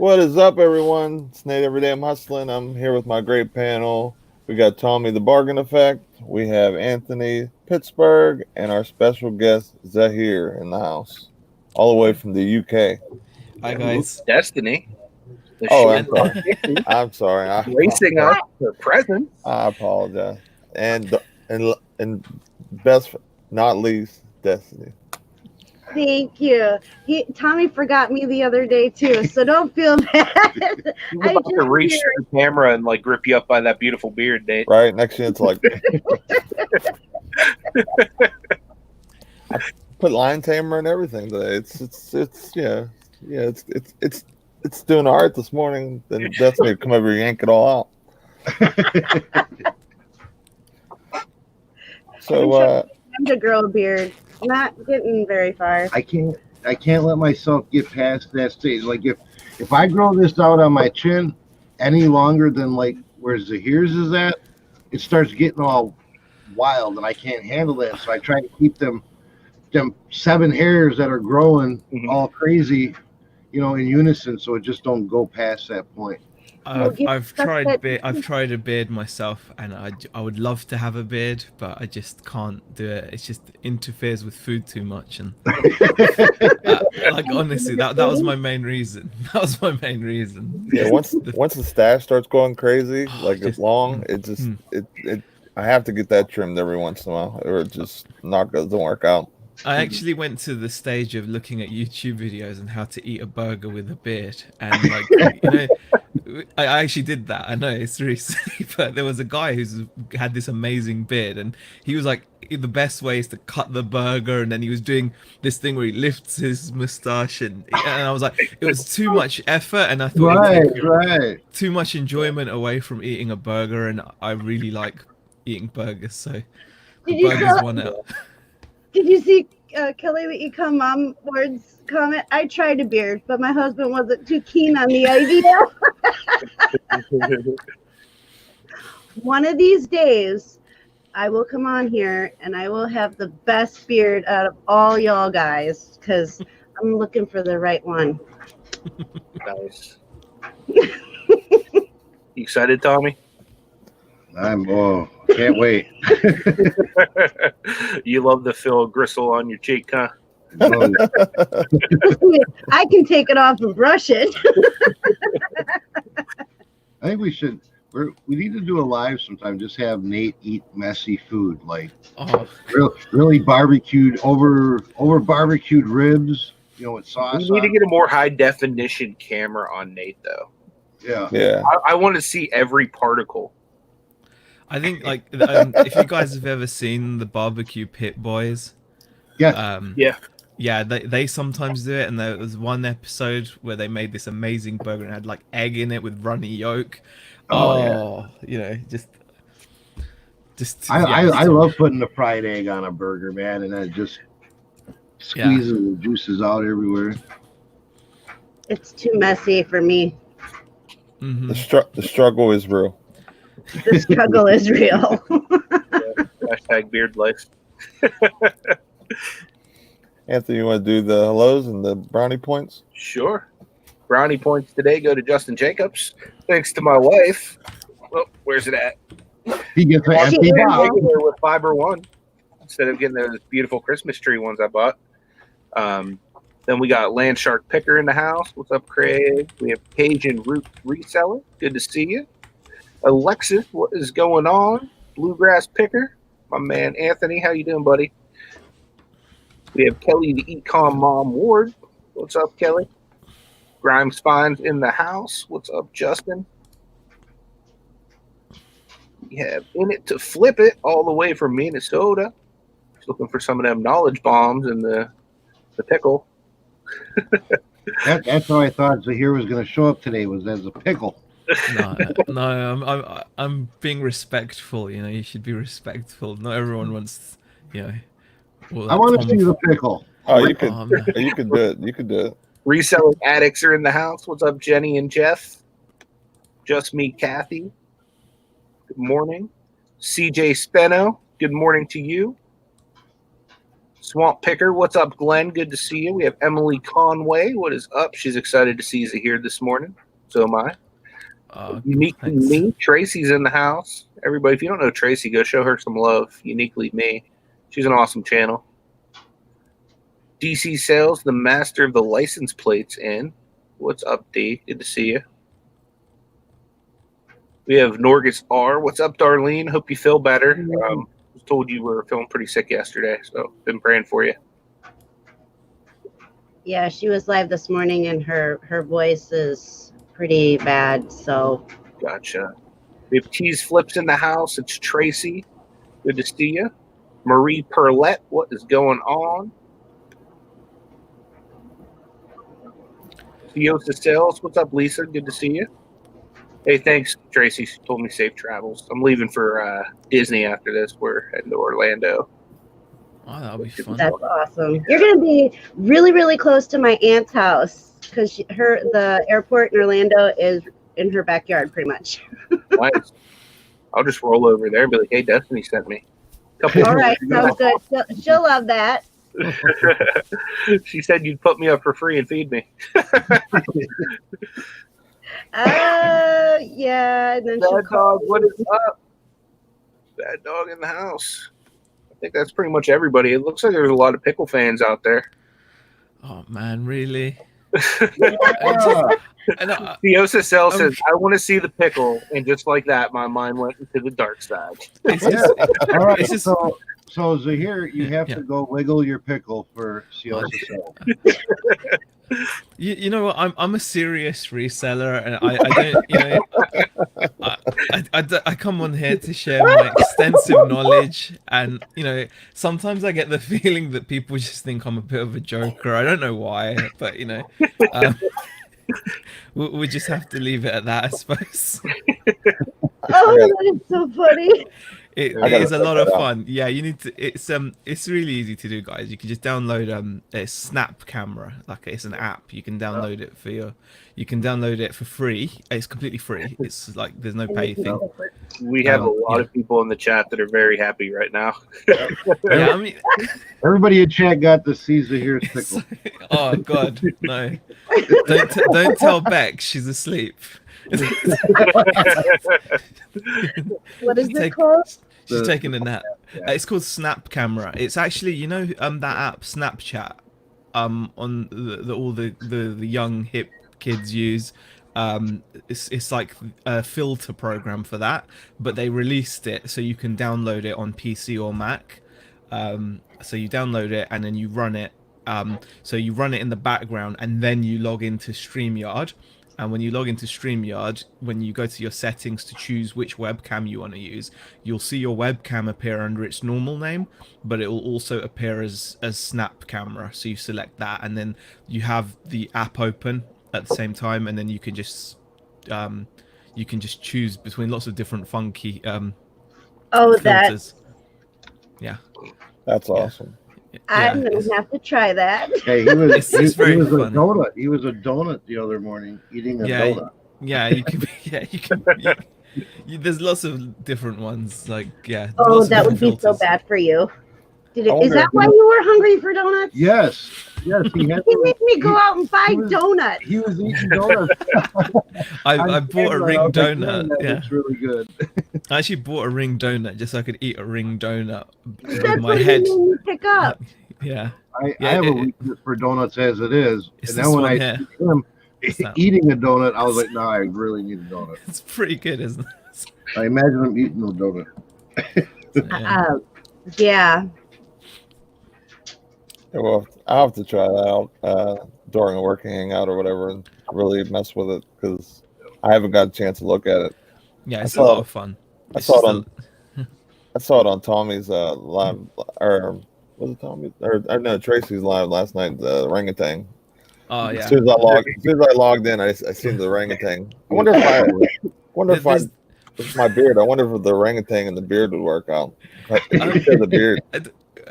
What is up, everyone? It's Nate Everyday I'm Hustling. I'm here with my great panel. We got Tommy the Bargain Effect. We have Anthony Pittsburgh and our special guest Zaheer in the house, all the way from the UK. Hi guys. Destiny, the Oh, short I'm And sorry. I'm sorry. racing us to present. I apologize. And best not least, Destiny. Thank you. Tommy forgot me the other day too, so don't feel bad. He's I about to just reach hear the camera and like grip you up by that beautiful beard, Nate. Right next to you, it's like I put line tamer and everything today. It's it's doing all right this morning. Then Destiny come over and yank it all out. So I'm to grow a beard. Not getting very far. I can't let myself get past that stage. Like if I grow this out on my chin any longer than like where Zaheer's is at, it starts getting all wild and I can't handle that. So I try to keep them 7 hairs that are growing all crazy, in unison, so it just don't go past that point. I've tried a beard myself, and I would love to have a beard, but I just can't do it. It just interferes with food too much, and like honestly, that was my main reason. That was my main reason. yeah, once the stash starts going crazy, like it's long, it just it I have to get that trimmed every once in a while, or it just not doesn't work out. I actually went to the stage of looking at YouTube videos on how to eat a burger with a beard, and like I actually did that. I know it's really silly, but there was a guy who's had this amazing beard, and he was like, the best way is to cut the burger, and then he was doing this thing where he lifts his mustache, and I was like, it was too much effort, and I thought it would take too much enjoyment away from eating a burger, and I really like eating burgers, so the burgers won out. Did you see Kelly the Econ Mom Ward's comment? I tried a beard, but my husband wasn't too keen on the idea. One of these days, I will come on here and I will have the best beard out of all y'all guys because I'm looking for the right one. Nice. You excited, Tommy? Can't wait. You love the Phil Gristle on your cheek, huh? I can take it off and brush it. I think we need to do a live sometime. Just have Nate eat messy food, like really barbecued over barbecued ribs, with sauce. We need to get a more high definition camera on Nate, though. Yeah. I want to see every particle. I think if you guys have ever seen the Barbecue Pit Boys, they sometimes do it, and there was one episode where they made this amazing burger and had like egg in it with runny yolk. I love putting the fried egg on a burger, man, and then just squeezing the juices out everywhere. It's too messy for me. Mm-hmm. The struggle is real. The struggle is real. Hashtag beard life. Anthony, you want to do the hellos and the brownie points? Sure. Brownie points today go to Justin Jacobs. Thanks to my wife. Oh, where's it at? He gets an empty box with Fiber One instead of getting those beautiful Christmas tree ones I bought. Then we got Land Shark Picker in the house. What's up, Craig? We have Cajun Root Reseller. Good to see you. Alexis, what is going on? Bluegrass Picker. My man Anthony, how you doing, buddy? We have Kelly the Econ Mom Ward. What's up, Kelly? Grimes Fines in the house. What's up, Justin? We have In It to Flip It all the way from Minnesota. Just looking for some of them knowledge bombs in the pickle. That's how I thought Zaheer was going to show up today, was as a pickle. No, I'm being respectful. You should be respectful. Not everyone wants, I want to see the pickle. Oh, you could do it. You could do it. Reselling addicts are in the house. What's up, Jenny and Jeff? Just Me, Kathy. Good morning. CJ Speno. Good morning to you. Swamp Picker, what's up, Glenn? Good to see you. We have Emily Conway. What is up? She's excited to see you here this morning. So am I. Uniquely Thanks. Me, Tracy's in the house. Everybody, if you don't know Tracy, go show her some love. Uniquely Me. She's an awesome channel. DC Sales, the master of the license plates in. What's up, D? Good to see you. We have Norgus R. What's up, Darlene? Hope you feel better. I was told you were feeling pretty sick yesterday, so been praying for you. Yeah, she was live this morning, and her voice is pretty bad. So Gotcha. We have Cheese Flips in the house. It's Tracy. Good to see you. Marie Perlette, what is going on? Theosa Sales, what's up, Lisa? Good to see you. Hey, thanks, Tracy. She told me safe travels. I'm leaving for Disney after this. We're heading to Orlando. Oh, that'll be fun. that's awesome. You're gonna be really, really close to my aunt's house because the airport in Orlando is in her backyard, pretty much. Nice. I'll just roll over there and be like, hey, Destiny sent me. All right, sounds good. She'll love that. She said you'd put me up for free and feed me. Yeah. And then she'll Bad dog, what is up? Bad dog in the house. I think that's pretty much everybody. It looks like there's a lot of pickle fans out there. Oh man, really? Theosa Cell says, I want to see the pickle. And just like that, my mind went into the dark side. It's just, All right, it's just, so Zaheer, you have to go wiggle your pickle for Theosa Cell. you know what? I'm a serious reseller, and I don't, I come on here to share my extensive knowledge, and sometimes I get the feeling that people just think I'm a bit of a joker. I don't know why, but we just have to leave it at that, I suppose. Oh, that is so funny. It is a lot of fun. Yeah, you need to. It's really easy to do, guys. You can just download a Snap Camera, like it's an app. You can download it you can download it for free. It's completely free. It's like there's no pay thing. We have a lot of people in the chat that are very happy right now. Yeah, I mean, Everybody in chat got to see Zaheer's pickle. oh god, no! Don't tell Beck, she's asleep. What is it called? She's taking a nap. It's called Snap Camera. It's actually, that app Snapchat, on all the young hip kids use. It's like a filter program for that, but they released it so you can download it on PC or Mac. So you download it and then you run it. So you run it in the background and then you log into StreamYard. And when you log into StreamYard, when you go to your settings to choose which webcam you want to use, you'll see your webcam appear under its normal name, but it will also appear as Snap Camera. So you select that, and then you have the app open at the same time, and then you can just choose between lots of different funky filters. Yeah, That's awesome. I'm gonna have to try that. Hey, he was It's very a funny. donut. He was a donut the other morning eating a donut. Yeah, you can. Yeah, you can. There's lots of different ones. Like, yeah. Oh, lots of that would different be so filters. bad for you. Is wonder that if why you were hungry for donuts? Yes, he had. He made me go out and buy donuts. He was eating donuts. I bought a ring donut. That Yeah, looks really good. I actually bought a ring donut just so I could eat a ring donut with That's my what head. he made me pick up. Yeah, I Yeah, have a it- weakness for donuts as it is, It's and then this when one I here. see him that- eating a donut, I was like, "No, I really need a donut." it's pretty good, isn't it? I imagine him eating a donut. Yeah. Yeah. Yeah, well, I'll have to try that out during a working hangout or whatever and really mess with it because I haven't got a chance to look at it. Yeah, it's a saw- lot of fun. I It's saw it just on I saw it on Tommy's live, or was it Tommy? Or no, Tracy's live last night. The orangutan. Oh As yeah. soon as I logged in, I seen the orangutan. I wonder if with my beard. I wonder if the orangutan and the beard would work out. The beard.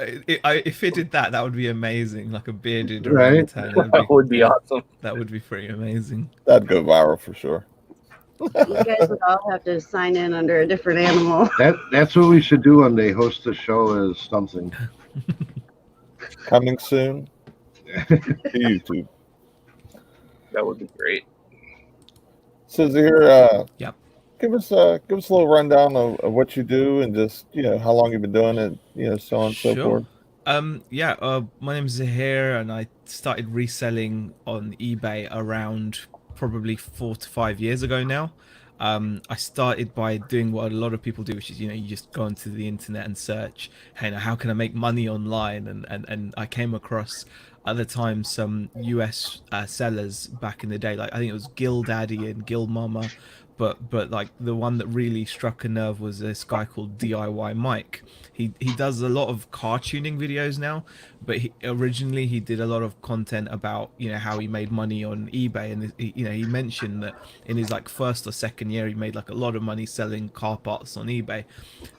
If it did that, that would be amazing. Like a bearded Right. orangutan. That would be awesome. That would be pretty amazing. That'd go viral for sure. You guys would all have to sign in under a different animal. That's what we should do one day. Host a show as something. coming soon to YouTube. That would be great. So here, Yep. give us a little rundown of what you do and just how long you've been doing it, so on and so Sure. forth. My name is Zaheer, and I started reselling on eBay around probably 4 to 5 years ago now. I started by doing what a lot of people do, which is, you just go onto the internet and search, hey, now how can I make money online? And I came across at the time some US sellers back in the day, like I think it was GillDaddy and GillMama, but like the one that really struck a nerve was this guy called DIY Mike. He does a lot of car tuning videos now, but originally he did a lot of content about how he made money on eBay, and he mentioned that in his like first or second year he made like a lot of money selling car parts on eBay,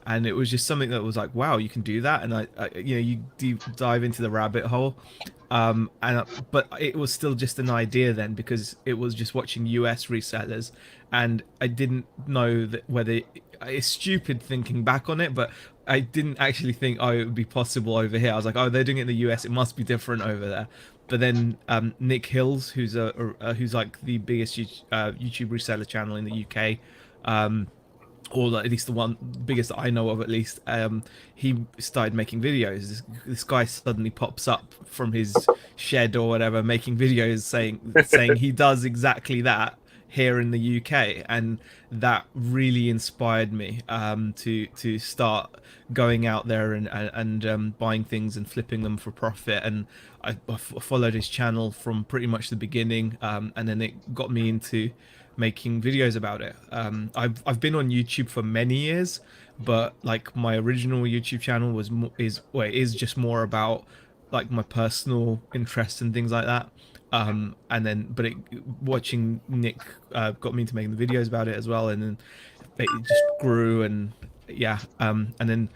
and it was just something that was like, wow, you can do that. And you deep dive into the rabbit hole, but it was still just an idea then, because it was just watching US resellers, and I didn't know that whether it's stupid thinking back on it, but I didn't actually think, oh, it would be possible over here. I was like, oh, they're doing it in the US, it must be different over there. But then Nick Hills, who's like the biggest YouTube reseller channel in the UK, or at least the one biggest that I know of, at least, he started making videos. This guy suddenly pops up from his shed or whatever, making videos saying he does exactly that here in the UK, and that really inspired me to start going out there and buying things and flipping them for profit. And I followed his channel from pretty much the beginning, and then it got me into making videos about it. I've been on YouTube for many years, but like my original YouTube channel is just more about like my personal interests and things like that. Watching Nick got me into making the videos about it as well, and then it just grew, and and then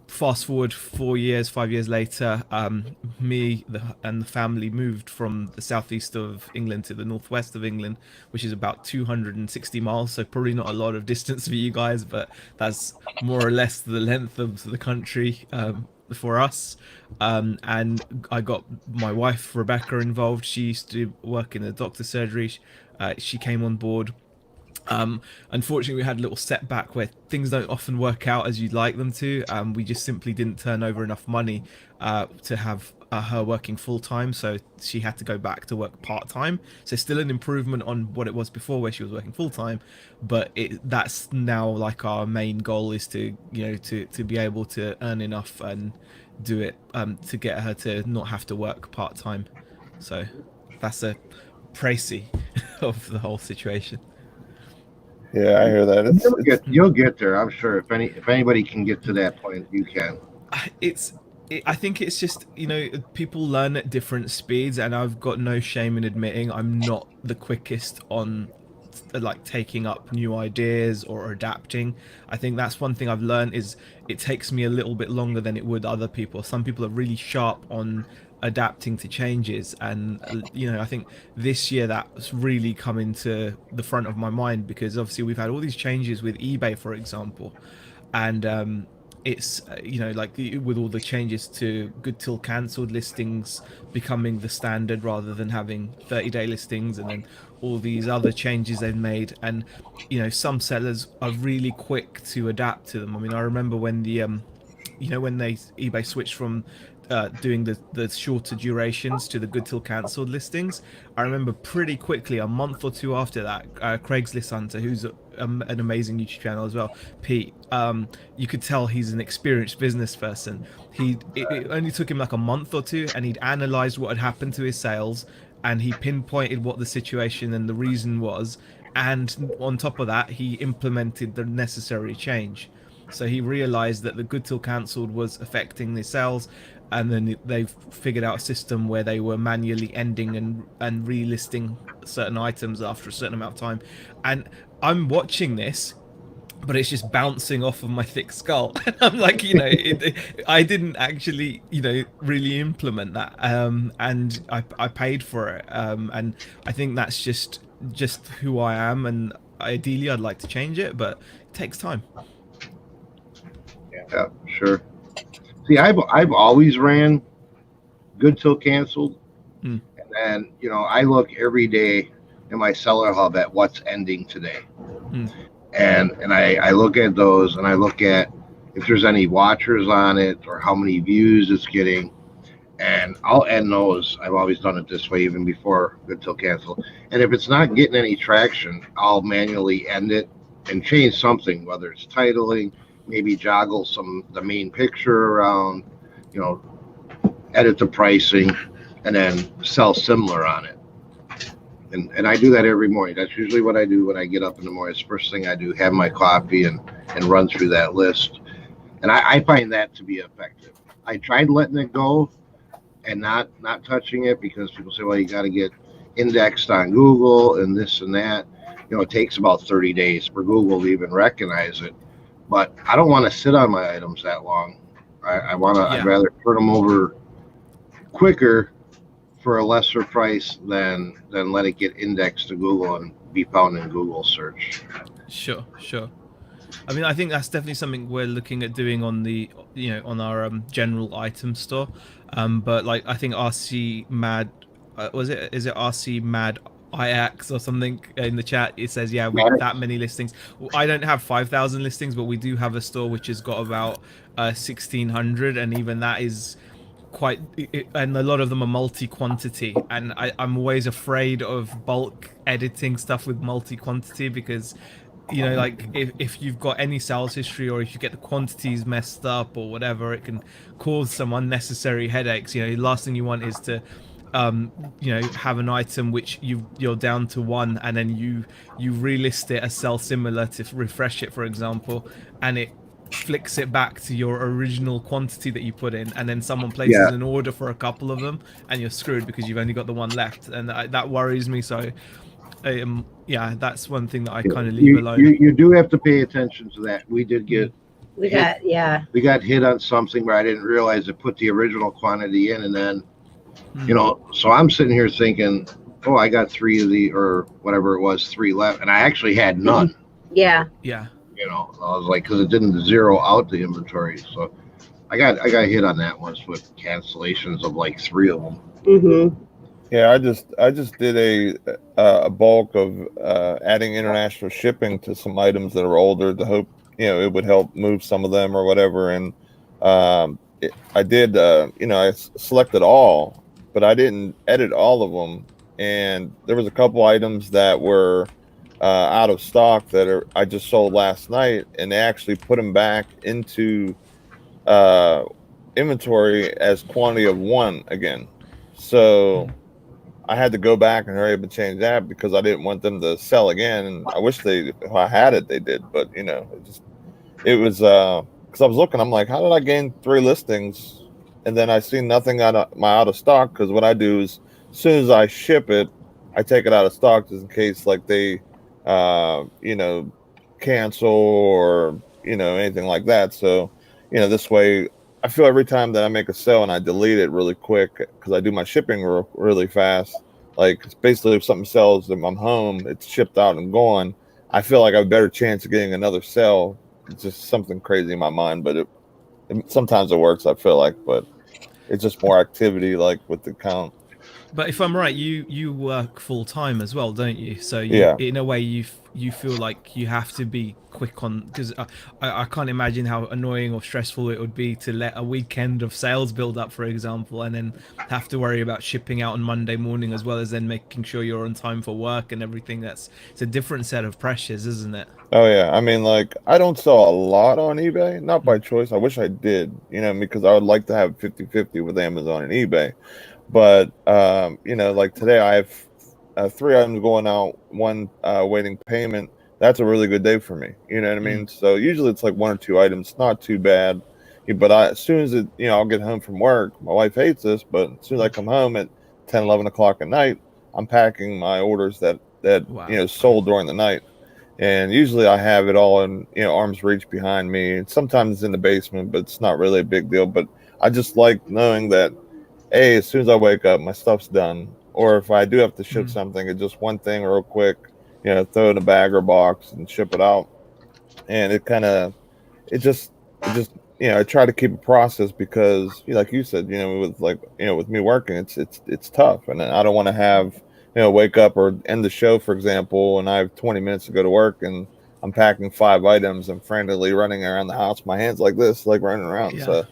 fast forward 5 years later, me and the family moved from the southeast of England to the northwest of England, which is about 260 miles. So probably not a lot of distance for you guys, but that's more or less the length of the country for us. And I got my wife Rebecca involved. She used to work in a doctor's surgery. She came on board. Unfortunately, we had a little setback where things don't often work out as you'd like them to. We just simply didn't turn over enough money to have her working full time, so she had to go back to work part time. So still an improvement on what it was before, where she was working full time, but that's now like our main goal, is to to be able to earn enough and do it to get her to not have to work part time. So that's a précis of the whole situation. Yeah, I hear that. You'll get there, I'm sure. If anybody can get to that point, you can. I think it's just, people learn at different speeds, and I've got no shame in admitting I'm not the quickest on like taking up new ideas or adapting. I think that's one thing I've learned, is it takes me a little bit longer than it would other people. Some people are really sharp on adapting to changes, and I think this year that's really come into the front of my mind, because obviously we've had all these changes with eBay, for example, and it's like with all the changes to good till cancelled listings becoming the standard rather than having 30-day listings, and then all these other changes they've made, and some sellers are really quick to adapt to them. I mean, I remember when when eBay switched from doing the shorter durations to the good till cancelled listings, I remember pretty quickly, a month or two after that, Craigslist Hunter, who's an amazing YouTube channel as well, Pete, you could tell he's an experienced business person. It only took him like a month or two, and he'd analysed what had happened to his sales, and he pinpointed what the situation and the reason was, and on top of that, he implemented the necessary change. So he realized that the good till cancelled was affecting the sales, and then they figured out a system where they were manually ending and relisting certain items after a certain amount of time. And I'm watching this, but it's just bouncing off of my thick skull. I'm like, I didn't actually, really implement that, and I paid for it, and I think that's just who I am, and ideally I'd like to change it, but it takes time. Yeah, sure. See, I've always ran good till canceled. Mm. And then, I look every day in my seller hub at what's ending today. Mm. And I look at those, and I look at if there's any watchers on it or how many views it's getting. And I'll end those. I've always done it this way, even before good till cancel. And if it's not getting any traction, I'll manually end it and change something, whether it's titling, maybe joggle the main picture around, you know, edit the pricing, and then sell similar on it. And I do that every morning. That's usually what I do when I get up in the morning. It's the first thing I do, have my coffee and run through that list. And I find that to be effective. I tried letting it go and not touching it, because people say, well, you got to get indexed on Google and this and that. It takes about 30 days for Google to even recognize it. But I don't want to sit on my items that long. I'd rather turn them over quicker for a lesser price than let it get indexed to Google and be found in Google search. Sure. I mean, I think that's definitely something we're looking at doing on the, on our general item store. But like, I think RC Mad, is it RC Mad IX or something in the chat? It says, yeah, we have that many listings. I don't have 5,000 listings, but we do have a store which has got about 1,600, and even that is quite, and a lot of them are multi-quantity, and I'm always afraid of bulk editing stuff with multi-quantity, because like if you've got any sales history, or if you get the quantities messed up or whatever, it can cause some unnecessary headaches. The last thing you want is to have an item which you're down to one, and then you relist it as sell similar to refresh it, for example, and it flicks it back to your original quantity that you put in, and then someone places an order for a couple of them, and you're screwed because you've only got the one left, and that worries me. So that's one thing that I kind of leave alone. You do have to pay attention to that. We did get we got hit on something where I didn't realize it put the original quantity in, and then so I'm sitting here thinking, oh, I got 3 of the, or whatever it was, 3 left, and I actually had none. Yeah. I was like, because it didn't zero out the inventory. So I got hit on that once with cancellations of like 3 of them. Mm-hmm. Yeah, I just did a bulk of adding international shipping to some items that are older to hope it would help move some of them or whatever. And I did I selected all, but I didn't edit all of them. And there was a couple items that were out of stock that I just sold last night, and they actually put them back into inventory as quantity of 1 again. So I had to go back and hurry up and change that, because I didn't want them to sell again. And I wish if I had it, they did. But it was because I was looking, I'm like, how did I gain 3 listings? And then I see nothing out of stock, because what I do is, as soon as I ship it, I take it out of stock, just in case like they cancel or anything like that. So this way I feel every time that I make a sale and I delete it really quick, because I do my shipping really fast. Like, it's basically, if something sells and I'm home, it's shipped out and gone, I feel like I have a better chance of getting another sale. It's just something crazy in my mind, but it sometimes it works, I feel like, but it's just more activity, like with the count. But if I'm right, you work full time as well, don't you? So in a way, you feel like you have to be quick on, because I can't imagine how annoying or stressful it would be to let a weekend of sales build up, for example, and then have to worry about shipping out on Monday morning, as well as then making sure you're on time for work and everything. It's a different set of pressures, isn't it? Oh yeah, I mean, like, I don't sell a lot on eBay, not by choice. I wish I did, because I would like to have 50-50 with Amazon and eBay. But like today, I have 3 items going out, 1 waiting payment. That's a really good day for me. You know what I mean? So usually it's like 1 or 2 items, not too bad. But as soon as I'll get home from work. My wife hates this, but as soon as I come home at 10, 11 o'clock at night, I'm packing my orders that sold during the night. And usually I have it all in arm's reach behind me. Sometimes it's in the basement, but it's not really a big deal. But I just like knowing that, hey, as soon as I wake up, my stuff's done. Or if I do have to ship something, it's just 1 thing real quick, throw it in a bag or box and ship it out. And it just I try to keep a process because, like you said, with like, with me working, it's tough, and I don't want to have, wake up or end the show, for example, and I have 20 minutes to go to work, and I'm packing 5 items and frantically running around the house, my hands like this, like running around. Yeah. So,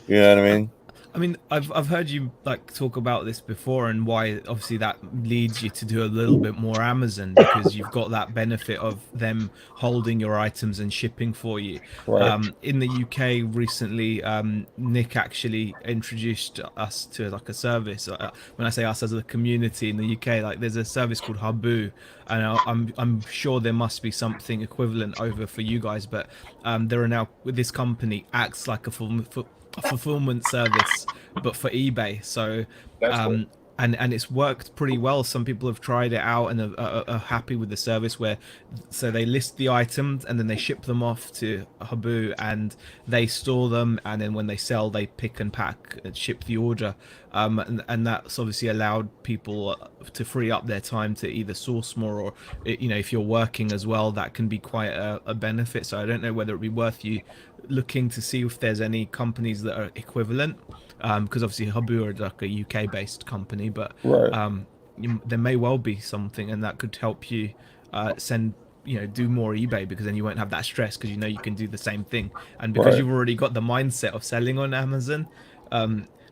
you know what I mean? I mean, I've heard you like talk about this before, and why obviously that leads you to do a little bit more Amazon, because you've got that benefit of them holding your items and shipping for you. Right, In the UK recently, Nick actually introduced us to like a service. When I say us as a community in the UK, like there's a service called Habu, and I'm sure there must be something equivalent over for you guys, but there are now, this company acts like a fulfillment service, but for eBay. So, That's cool. and it's worked pretty well. Some people have tried it out and are happy with the service. Where, so they list the items and then they ship them off to Habu and they store them, and then when they sell, they pick and pack and ship the order. And that's obviously allowed people to free up their time to either source more, or if you're working as well, that can be quite a benefit. So I don't know whether it'd be worth you looking to see if there's any companies that are equivalent, because obviously Habu are like a UK based company, but right, there may well be something, and that could help you send, do more eBay, because then you won't have that stress, because you can do the same thing, and because right. you've already got the mindset of selling on Amazon.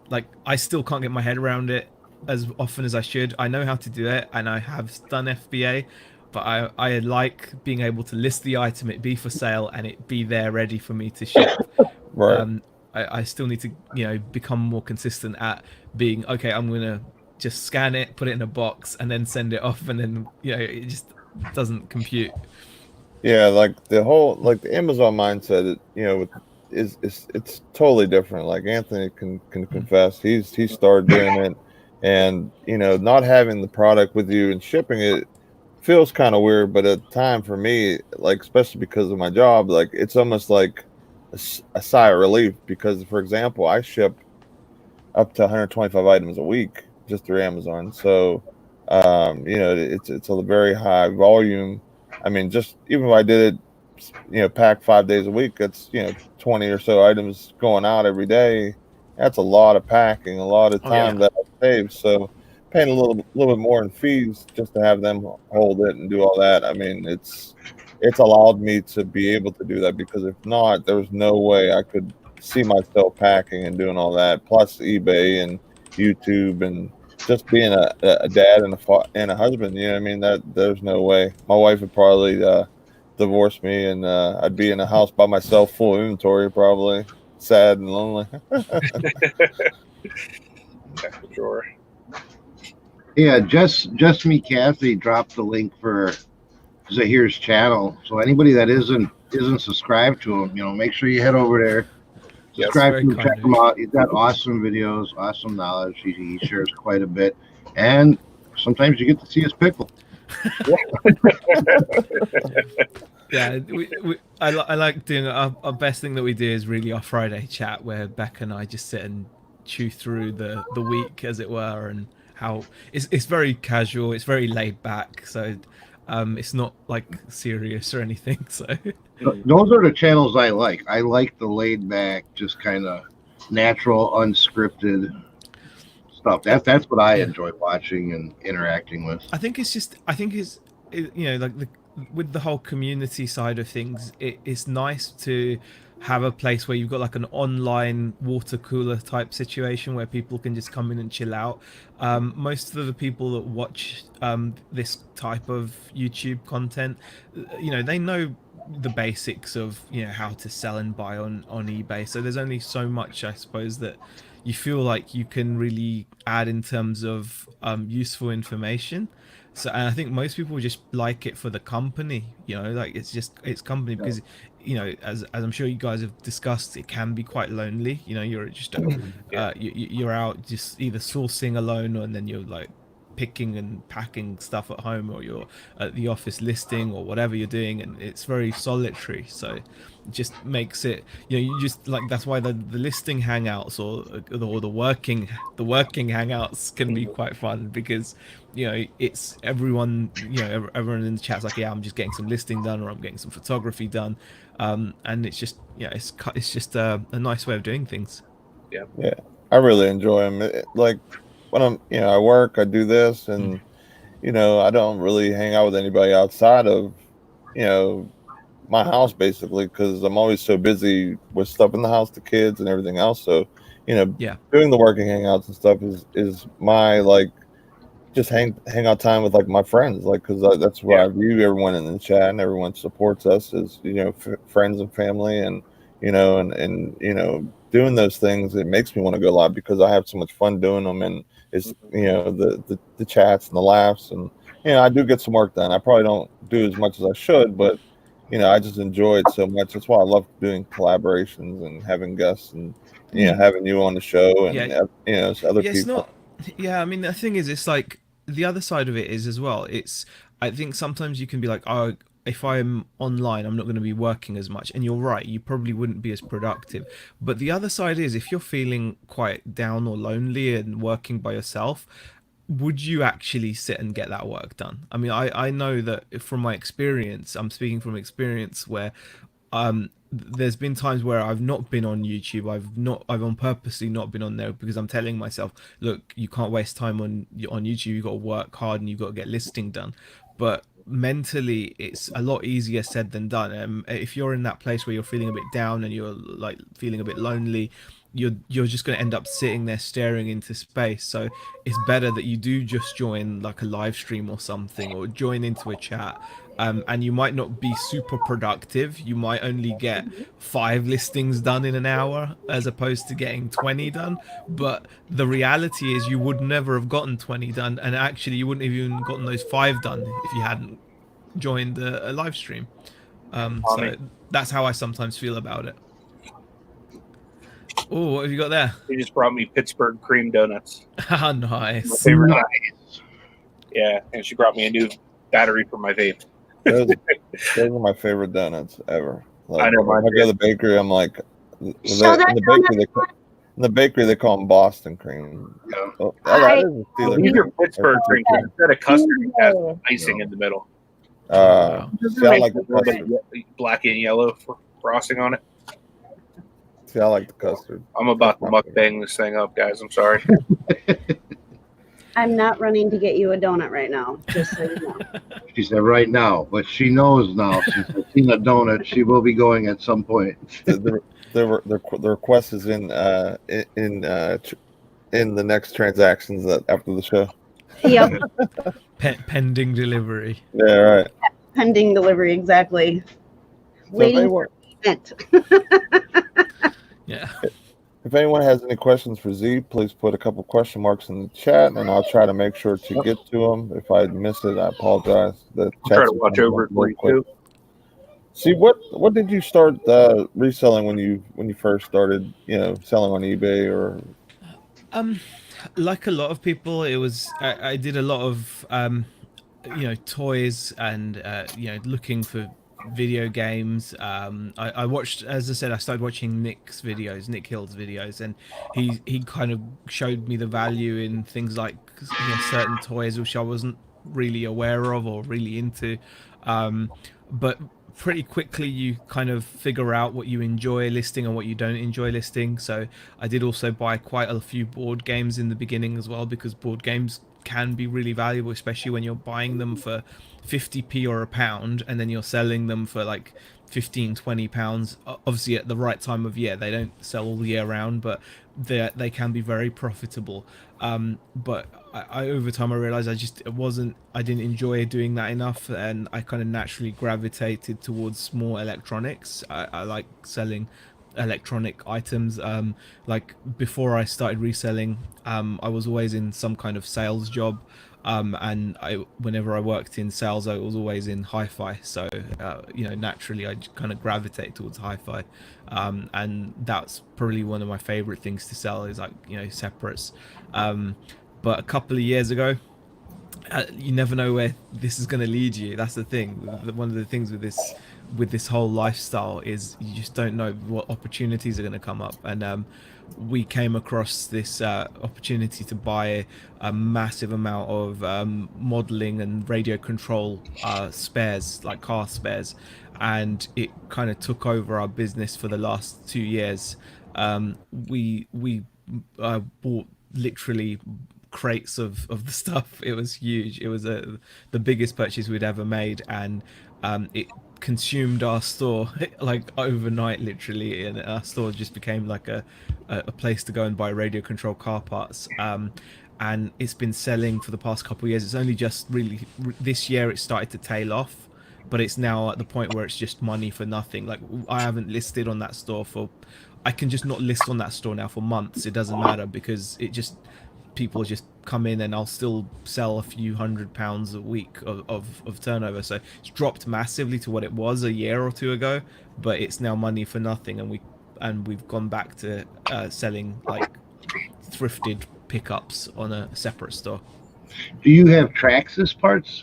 Like, I still can't get my head around it as often as I should. I know how to do it, and I have done FBA, but I like being able to list the item, it be for sale, and it be there ready for me to ship. Right. I still need to, become more consistent at being, okay, I'm gonna just scan it, put it in a box, and then send it off, and then it just doesn't compute. Yeah, like the Amazon mindset, it's totally different. Like Anthony can Mm. confess, he started doing it, and not having the product with you and shipping it feels kind of weird. But at the time for me, like especially because of my job, like it's almost like a sigh of relief because, for example, I ship up to 125 items a week just through Amazon. So, it's a very high volume. I mean, just even if I did it, pack 5 days a week, that's 20 or so items going out every day. That's a lot of packing, a lot of Oh yeah. time that I save. So, paying a little bit more in fees just to have them hold it and do all that. I mean, it's allowed me to be able to do that because if not, there was no way I could see myself packing and doing all that. Plus eBay and YouTube and just being a dad and a husband. You know what I mean? That there's no way. My wife would probably divorce me, and I'd be in a house by myself, full of inventory, probably sad and lonely. That's for sure. Yeah, just me, Kathy dropped the link for Zaheer's channel. So anybody that isn't subscribed to him, make sure you head over there, Yes. subscribe Very to him, kind check of him you. out. He's got awesome videos, awesome knowledge. He shares quite a bit, and sometimes you get to see his pickle. Yeah, I like doing our best thing that we do is really our Friday chat, where Beck and I just sit and chew through the week, as it were, and how it's very casual, it's very laid back, so it's not like serious or anything. So Mm. Those are the channels I like. I like the laid back, just kind of natural, unscripted stuff. That's what I yeah, enjoy watching and interacting with. I think it's like with the whole community side of things, it's nice to have a place where you've got like an online water cooler type situation where people can just come in and chill out. Most of the people that watch this type of YouTube content, they know the basics of how to sell and buy on eBay. So there's only so much, I suppose, that you feel like you can really add in terms of useful information. So, and I think most people just like it for the company, like it's company, because as I'm sure you guys have discussed, it can be quite lonely. You're just Yeah. you're out just either sourcing alone, or and then you're like picking and packing stuff at home, or you're at the office listing, or whatever you're doing, and it's very solitary. So it just makes it, you just like, that's why the listing hangouts, or the working hangouts can be quite fun, because it's everyone, everyone in the chat's like, yeah, I'm just getting some listing done, or I'm getting some photography done, and it's just, it's just a nice way of doing things. Yeah, I really enjoy them. Like when I'm, I work, I do this, and I don't really hang out with anybody outside of, you know, my house basically, because I'm always so busy with stuff in the house, the kids and everything else. So, Yeah. doing the working hangouts and stuff is my like just hang out time with like my friends, like because that's where I view everyone in the chat, and everyone supports us as friends and family, and doing those things, it makes me want to go live because I have so much fun doing them, and it's the chats and the laughs, and I do get some work done. I probably don't do as much as I should, but I just enjoy it so much. That's why I love doing collaborations and having guests, and having you on the show, and Yeah. other Yeah, it's people. not. Yeah, I mean, the thing is, it's like the other side of it is as well. I think sometimes you can be like, oh, if I'm online, I'm not going to be working as much. And you're right, you probably wouldn't be as productive. But the other side is, if you're feeling quite down or lonely and working by yourself, would you actually sit and get that work done? I mean, I know that from my experience, I'm speaking from experience, where there's been times where I've not been on YouTube. I've on purposely not been on there, because I'm telling myself, look, you can't waste time on YouTube. You've got to work hard, and you've got to get listing done. But mentally, it's a lot easier said than done. If you're in that place where you're feeling a bit down, and you're like feeling a bit lonely, you're just going to end up sitting there staring into space. So it's better that you do just join like a live stream or something, or join into a chat. And you might not be super productive. You might only get 5 listings done in an hour, as opposed to getting 20 done. But the reality is, you would never have gotten 20 done, and actually you wouldn't have even gotten those 5 done if you hadn't joined a live stream. So that's how I sometimes feel about it. Oh, what have you got there? They just brought me Pittsburgh cream donuts. Ah, nice. My favorite. Nice. Yeah, and she brought me a new battery for my vape. Those are my favorite donuts ever. Like, I know. When I go to the bakery, I'm like, in the bakery they call them Boston cream. Yeah. These are Pittsburgh cream. Instead of custard, it has icing in the middle. See, I like the custard. Black and yellow frosting on it. See, I like the custard. I'm about to mukbang this thing up, guys. I'm sorry. I'm not running to get you a donut right now, just so you know. She said right now, but she knows now. Since I've seen a donut, she will be going at some point. The request is in the next transactions after the show. Yep. Pending delivery. Yeah, right. Pending delivery, exactly. So Waiting for payment. Yeah. If anyone has any questions for Z, please put a couple question marks in the chat, and I'll try to make sure to get to them. If I miss it, I apologize. I'll try to watch over it for you too. See, what did you start reselling when you first started, selling on eBay or? Like a lot of people, it was I did a lot of toys, and looking for video games. I watched, as I said, I started watching Nick Hill's videos, and he kind of showed me the value in things like certain toys which I wasn't really aware of or really into, but pretty quickly you kind of figure out what you enjoy listing and what you don't enjoy listing. So I did also buy quite a few board games in the beginning as well, because board games can be really valuable, especially when you're buying them for 50p or £1, and then you're selling them for like 15-20 pounds. Obviously at the right time of year. They don't sell all year round, but they can be very profitable. But I over time I realized I didn't enjoy doing that enough, and I kind of naturally gravitated towards more electronics. I like selling electronic items. Like before I started reselling, I was always in some kind of sales job, and whenever I worked in sales, I was always in hi-fi. So naturally I kind of gravitate towards hi-fi, and that's probably one of my favorite things to sell, is like separates. But a couple of years ago, you never know where this is going to lead you. That's the thing. One of the things with this whole lifestyle is you just don't know what opportunities are going to come up. And we came across this opportunity to buy a massive amount of modeling and radio control spares, like car spares, and it kind of took over our business for the last 2 years. We bought literally crates of the stuff. It was huge. It was the biggest purchase we'd ever made, and it consumed our store like overnight, literally, and our store just became like a place to go and buy radio control car parts. And it's been selling for the past couple of years. It's only just really this year it started to tail off, but it's now at the point where it's just money for nothing. Like, I haven't listed on that store for, I can just not list on that store now for months. It doesn't matter, because it just, people just come in and I'll still sell a few £100 a week of turnover. So it's dropped massively to what it was a year or two ago, but it's now money for nothing. And we've gone back to selling like thrifted pickups on a separate store. Do you have Traxxas parts?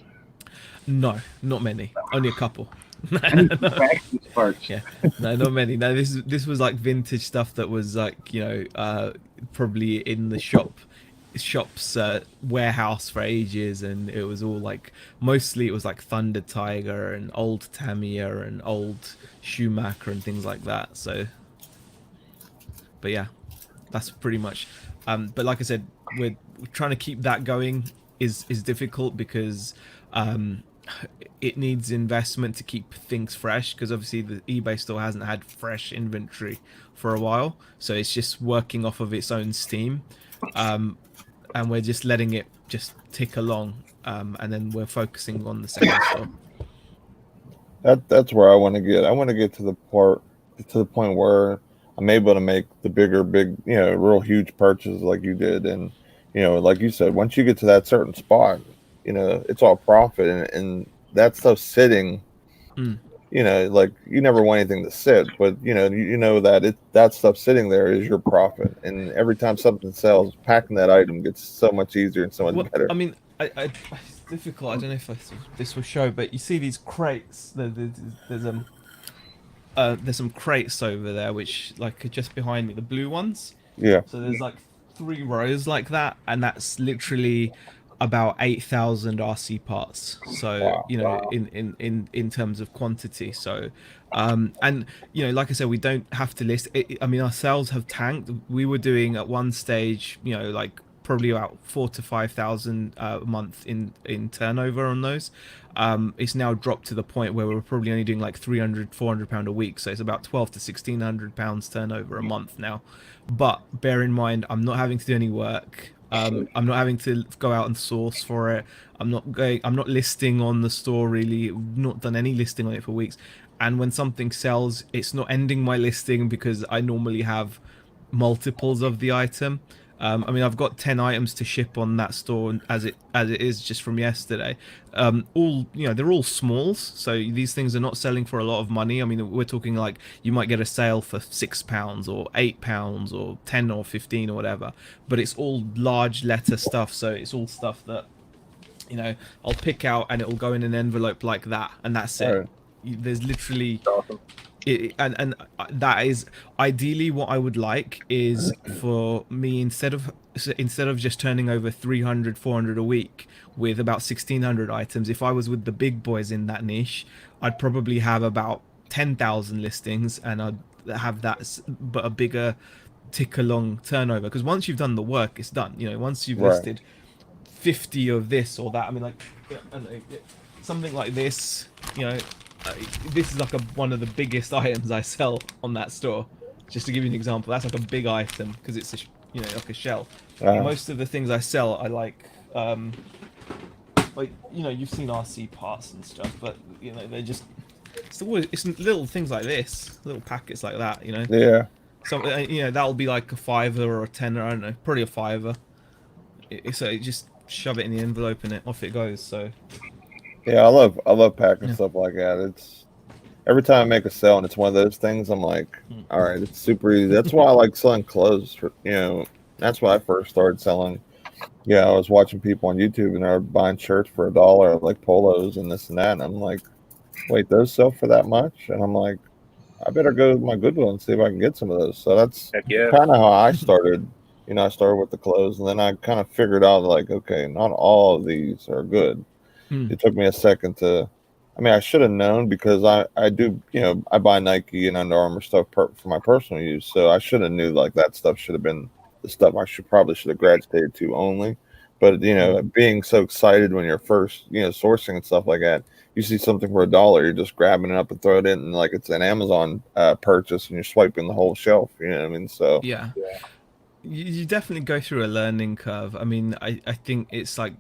No, not many. Only a couple. I need Traxxas parts. Yeah, no, not many. No, this was like vintage stuff that was like, probably in the shop's warehouse for ages, and it was all like, mostly it was like Thunder Tiger and old Tamiya and old Schumacher and things like that. So, but yeah, that's pretty much. But like I said, we're trying to keep that going is difficult, because it needs investment to keep things fresh, because obviously the eBay store hasn't had fresh inventory for a while, so it's just working off of its own steam, and we're just letting it just tick along, and then we're focusing on the second store. That's where I want to get. I want to get to the point where I'm able to make the big, real huge purchases like you did. And, like you said, once you get to that certain spot, it's all profit, and that stuff's sitting, like, you never want anything to sit, but that stuff sitting there is your profit. And every time something sells, packing that item gets so much easier and so much better. I mean, it's difficult. I don't know if this will show, but you see these crates. There's some crates over there, which, like, are just behind me, the blue ones. Yeah. So there's like 3 rows like that, and that's literally about 8,000 RC parts. So wow. In terms of quantity. So and like I said, we don't have to list it. I mean, our sales have tanked. We were doing at one stage, like probably about 4,000 to 5,000 a month in turnover on those. It's now dropped to the point where we're probably only doing like £300-400 a week, so it's about £1,200 to £1,600 turnover a month now. But bear in mind, I'm not having to do any work. I'm not having to go out and source for it. I'm not listing on the store, really. Not done any listing on it for weeks. And when something sells, it's not ending my listing, because I normally have multiples of the item. I mean, I've got 10 items to ship on that store as it is just from yesterday. All they're all smalls, so these things are not selling for a lot of money. I mean, we're talking like you might get a sale for £6 or £8 or 10 or 15 or whatever. But it's all large letter stuff, so it's all stuff that I'll pick out and it'll go in an envelope like that, and that's it. Right. There's literally. And that is ideally what I would like, is for me, instead of just turning over 300-400 a week with about 1,600 items, if I was with the big boys in that niche, I'd probably have about 10,000 listings, and I'd have that, but a bigger tick along turnover, because once you've done the work, it's done. Once you've listed 50 of this or that, I mean, like something like this, this is like one of the biggest items I sell on that store. Just to give you an example, that's like a big item, because it's like a shell. Most of the things I sell, I like you've seen RC parts and stuff, but they're just it's little things like this, little packets like that. Yeah. So that'll be like a £5 or a £10. I don't know, probably a £5. So just shove it in the envelope and off it goes. So. Yeah, I love packing stuff like that. It's every time I make a sale and it's one of those things, I'm like, all right, it's super easy. That's why I like selling clothes. That's why I first started selling Yeah, I was watching people on YouTube and they're buying shirts for $1, like polos and this and that. And I'm like, wait, those sell for that much? And I'm like, I better go to my Goodwill and see if I can get some of those. So that's Heck yeah. kind of how I started. You know, I started with the clothes and then I kind of figured out, like, okay, not all of these are good. Hmm. It took me a second to, I mean, I should have known because I do, you know, I buy Nike and Under Armour stuff for my personal use. So I should have knew like that stuff should have been the stuff I probably should have gravitated to only. But, you know, being so excited when you're first, you know, sourcing and stuff like that, you see something for $1, you're just grabbing it up and throw it in, and like it's an Amazon purchase, and you're swiping the whole shelf. You know what I mean? So Yeah. Yeah. You definitely go through a learning curve. I mean, I think it's like,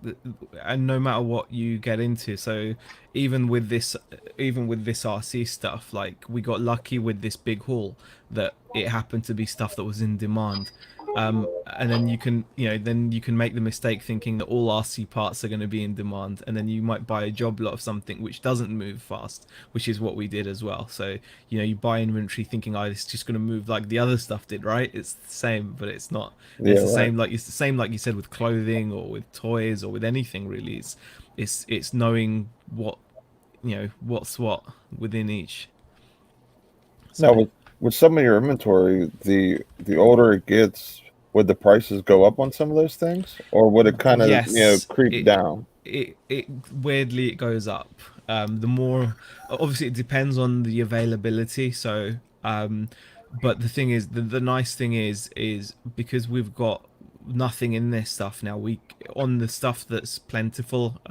and no matter what you get into, so even with this, RC stuff, like we got lucky with this big haul that it happened to be stuff that was in demand. And then then you can make the mistake thinking that all RC parts are going to be in demand, and then you might buy a job lot of something which doesn't move fast, which is what we did as well. So you buy inventory thinking, oh, it's just going to move like the other stuff did, right? It's the same, but it's not. yeah, It's the right. same, like you said, with clothing or with toys or with anything really. It's knowing what what's what within each. Now So with some of your inventory, the older it gets, would the prices go up on some of those things, or would it kind of yes, creep down? it weirdly it goes up. The more, obviously it depends on the availability. So but the thing is, the nice thing is because we've got nothing in this stuff now, we on the stuff that's plentiful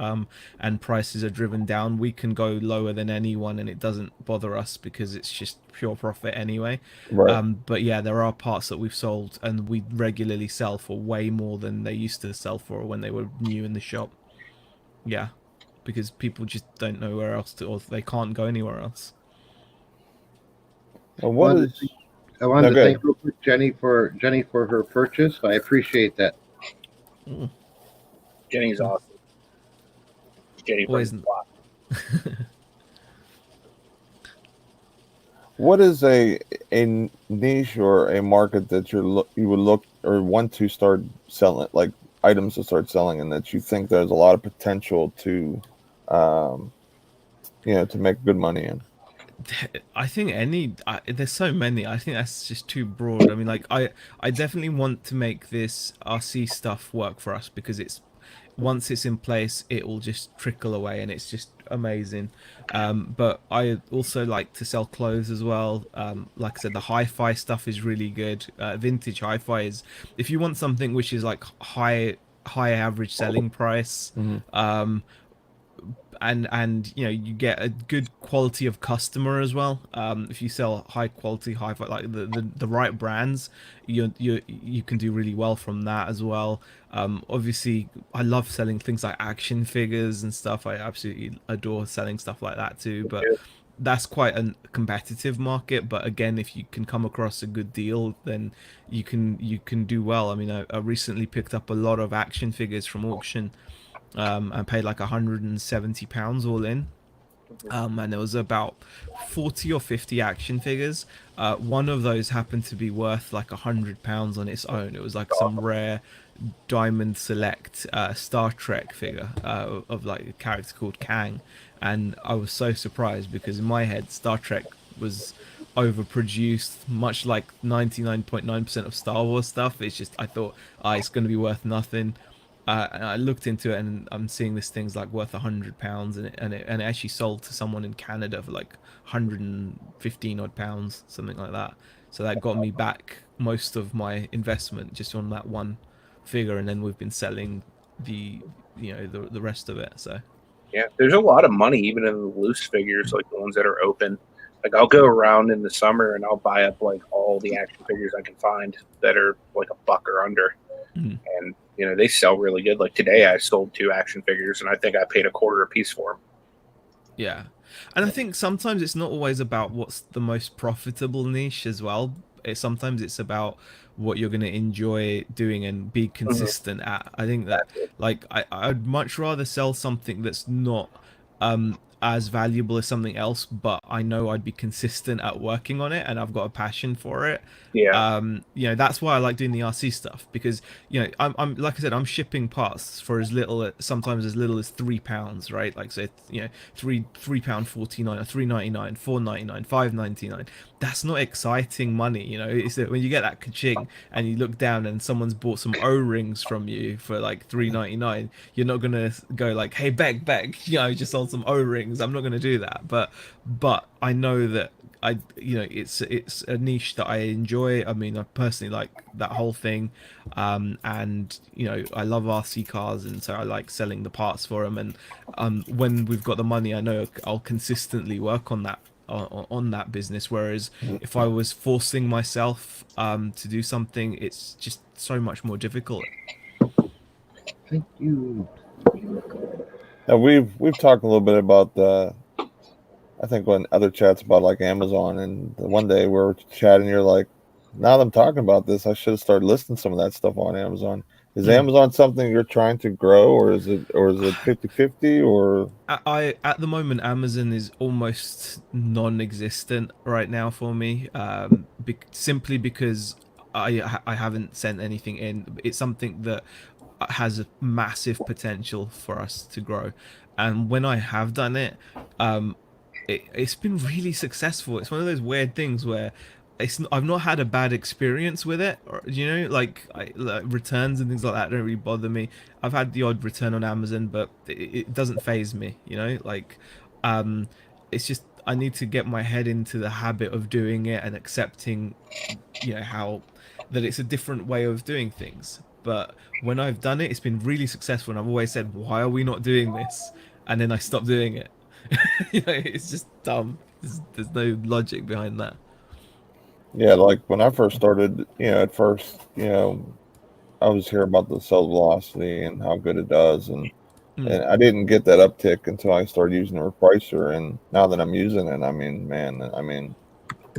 and prices are driven down, we can go lower than anyone and it doesn't bother us because it's just pure profit anyway. Right. But yeah, there are parts that we've sold and we regularly sell for way more than they used to sell for when they were new in the shop. Yeah, because people just don't know where else to, or they can't go anywhere else. Well, what Wanted to is thank, I wanted no to good? thank real quick Jenny for her purchase. I appreciate that. Mm. Jenny's awesome. Jenny from Always. the block. What is a niche or a market that you would look or want to start selling, like items to start selling, and that you think there's a lot of potential to, um, to make good money in? I think there's so many. I think that's just too broad. I mean, like I definitely want to make this RC stuff work for us because it's once it's in place, it will just trickle away and it's just amazing. But I also like to sell clothes as well. Like I said, the hi-fi stuff is really good. Vintage hi-fi is if you want something which is like high average selling price. Mm-hmm. And you get a good quality of customer as well. If you sell high quality hi-fi, like the right brands, you can do really well from that as well. Obviously I love selling things like action figures and stuff. I absolutely adore selling stuff like that too, but that's quite a competitive market. But again, if you can come across a good deal, then you can do well. I mean, I recently picked up a lot of action figures from auction. I paid like £170 all in. And there was about 40 or 50 action figures. One of those happened to be worth like £100 on its own. It was like some rare Diamond Select Star Trek figure of like a character called Kang, and I was so surprised because in my head Star Trek was overproduced, much like 99.9% of Star Wars stuff. It's just I thought, it's going to be worth nothing. And I looked into it, and I'm seeing this thing's like worth £100, and it actually sold to someone in Canada for like 115 odd pounds, something like that. So that got me back most of my investment just on that one figure, and then we've been selling the rest of it. So Yeah, there's a lot of money even in the loose figures, like the ones that are open. Like I'll go around in the summer and I'll buy up like all the action figures I can find that are like a buck or under, and they sell really good. Like today, I sold 2 action figures, and I think I paid $0.25 a piece for them. yeah, and I think sometimes it's not always about what's the most profitable niche as well. Sometimes it's about what you're going to enjoy doing and be consistent at. I think that, like, I'd much rather sell something that's not as valuable as something else, but I know I'd be consistent at working on it, and I've got a passion for it. Yeah. You know, that's why I like doing the RC stuff, because you know, I'm like I said, I'm shipping parts for as little, sometimes as little as £3, right? Like, so you know, £3 £49 or £3.99, £4.99, £5.99. That's not exciting money, you know. It's that when you get that ka-ching and you look down and someone's bought some O-rings from you for like £3.99, you're not gonna go like, hey, beg, you know, I just sold some O-rings. I'm not gonna do that. But I know that you know, it's a niche that I enjoy. I mean, I personally like that whole thing, and you know, I love RC cars, and so I like selling the parts for them. And when we've got the money, I know I'll consistently work on that, on that business. Whereas if I was forcing myself to do something, it's just so much more difficult. Thank you. Now we've talked a little bit about I think when other chats about like Amazon, and the one day we were chatting, you're like, now that I'm talking about this, I should have started listing some of that stuff on Amazon. Is Amazon something you're trying to grow, or is it 50-50, or I at the moment, Amazon is almost non-existent right now for me, simply because I haven't sent anything in. It's something that has a massive potential for us to grow, and when I have done it, it's been really successful. It's one of those weird things where I've not had a bad experience with it, or, you know, like returns and things like that don't really bother me. I've had the odd return on Amazon, but it doesn't phase me, you know. Like, it's just I need to get my head into the habit of doing it and accepting, you know, how that it's a different way of doing things. But when I've done it, it's been really successful, and I've always said, why are we not doing this? And then I stopped doing it. You know, it's just dumb. There's no logic behind that. yeah, like when I first started, at first, I was hearing about the cell velocity and how good it does, and I didn't get that uptick until I started using the repricer, and now that I'm using it, I mean, man,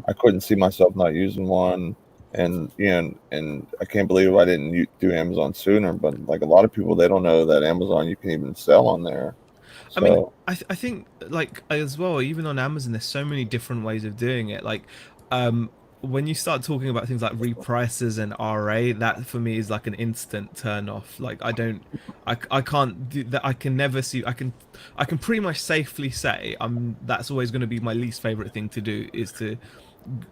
I couldn't see myself not using one, and and I can't believe I didn't do Amazon sooner. But like a lot of people, they don't know that Amazon you can even sell on there. I mean, So I think, like, as well, even on Amazon, there's so many different ways of doing it. Like, um, when you start talking about things like reprices and RA, that for me is like an instant turn off. Like, I can't do that. I can never see. I can pretty much safely say that's always going to be my least favorite thing to do, is to,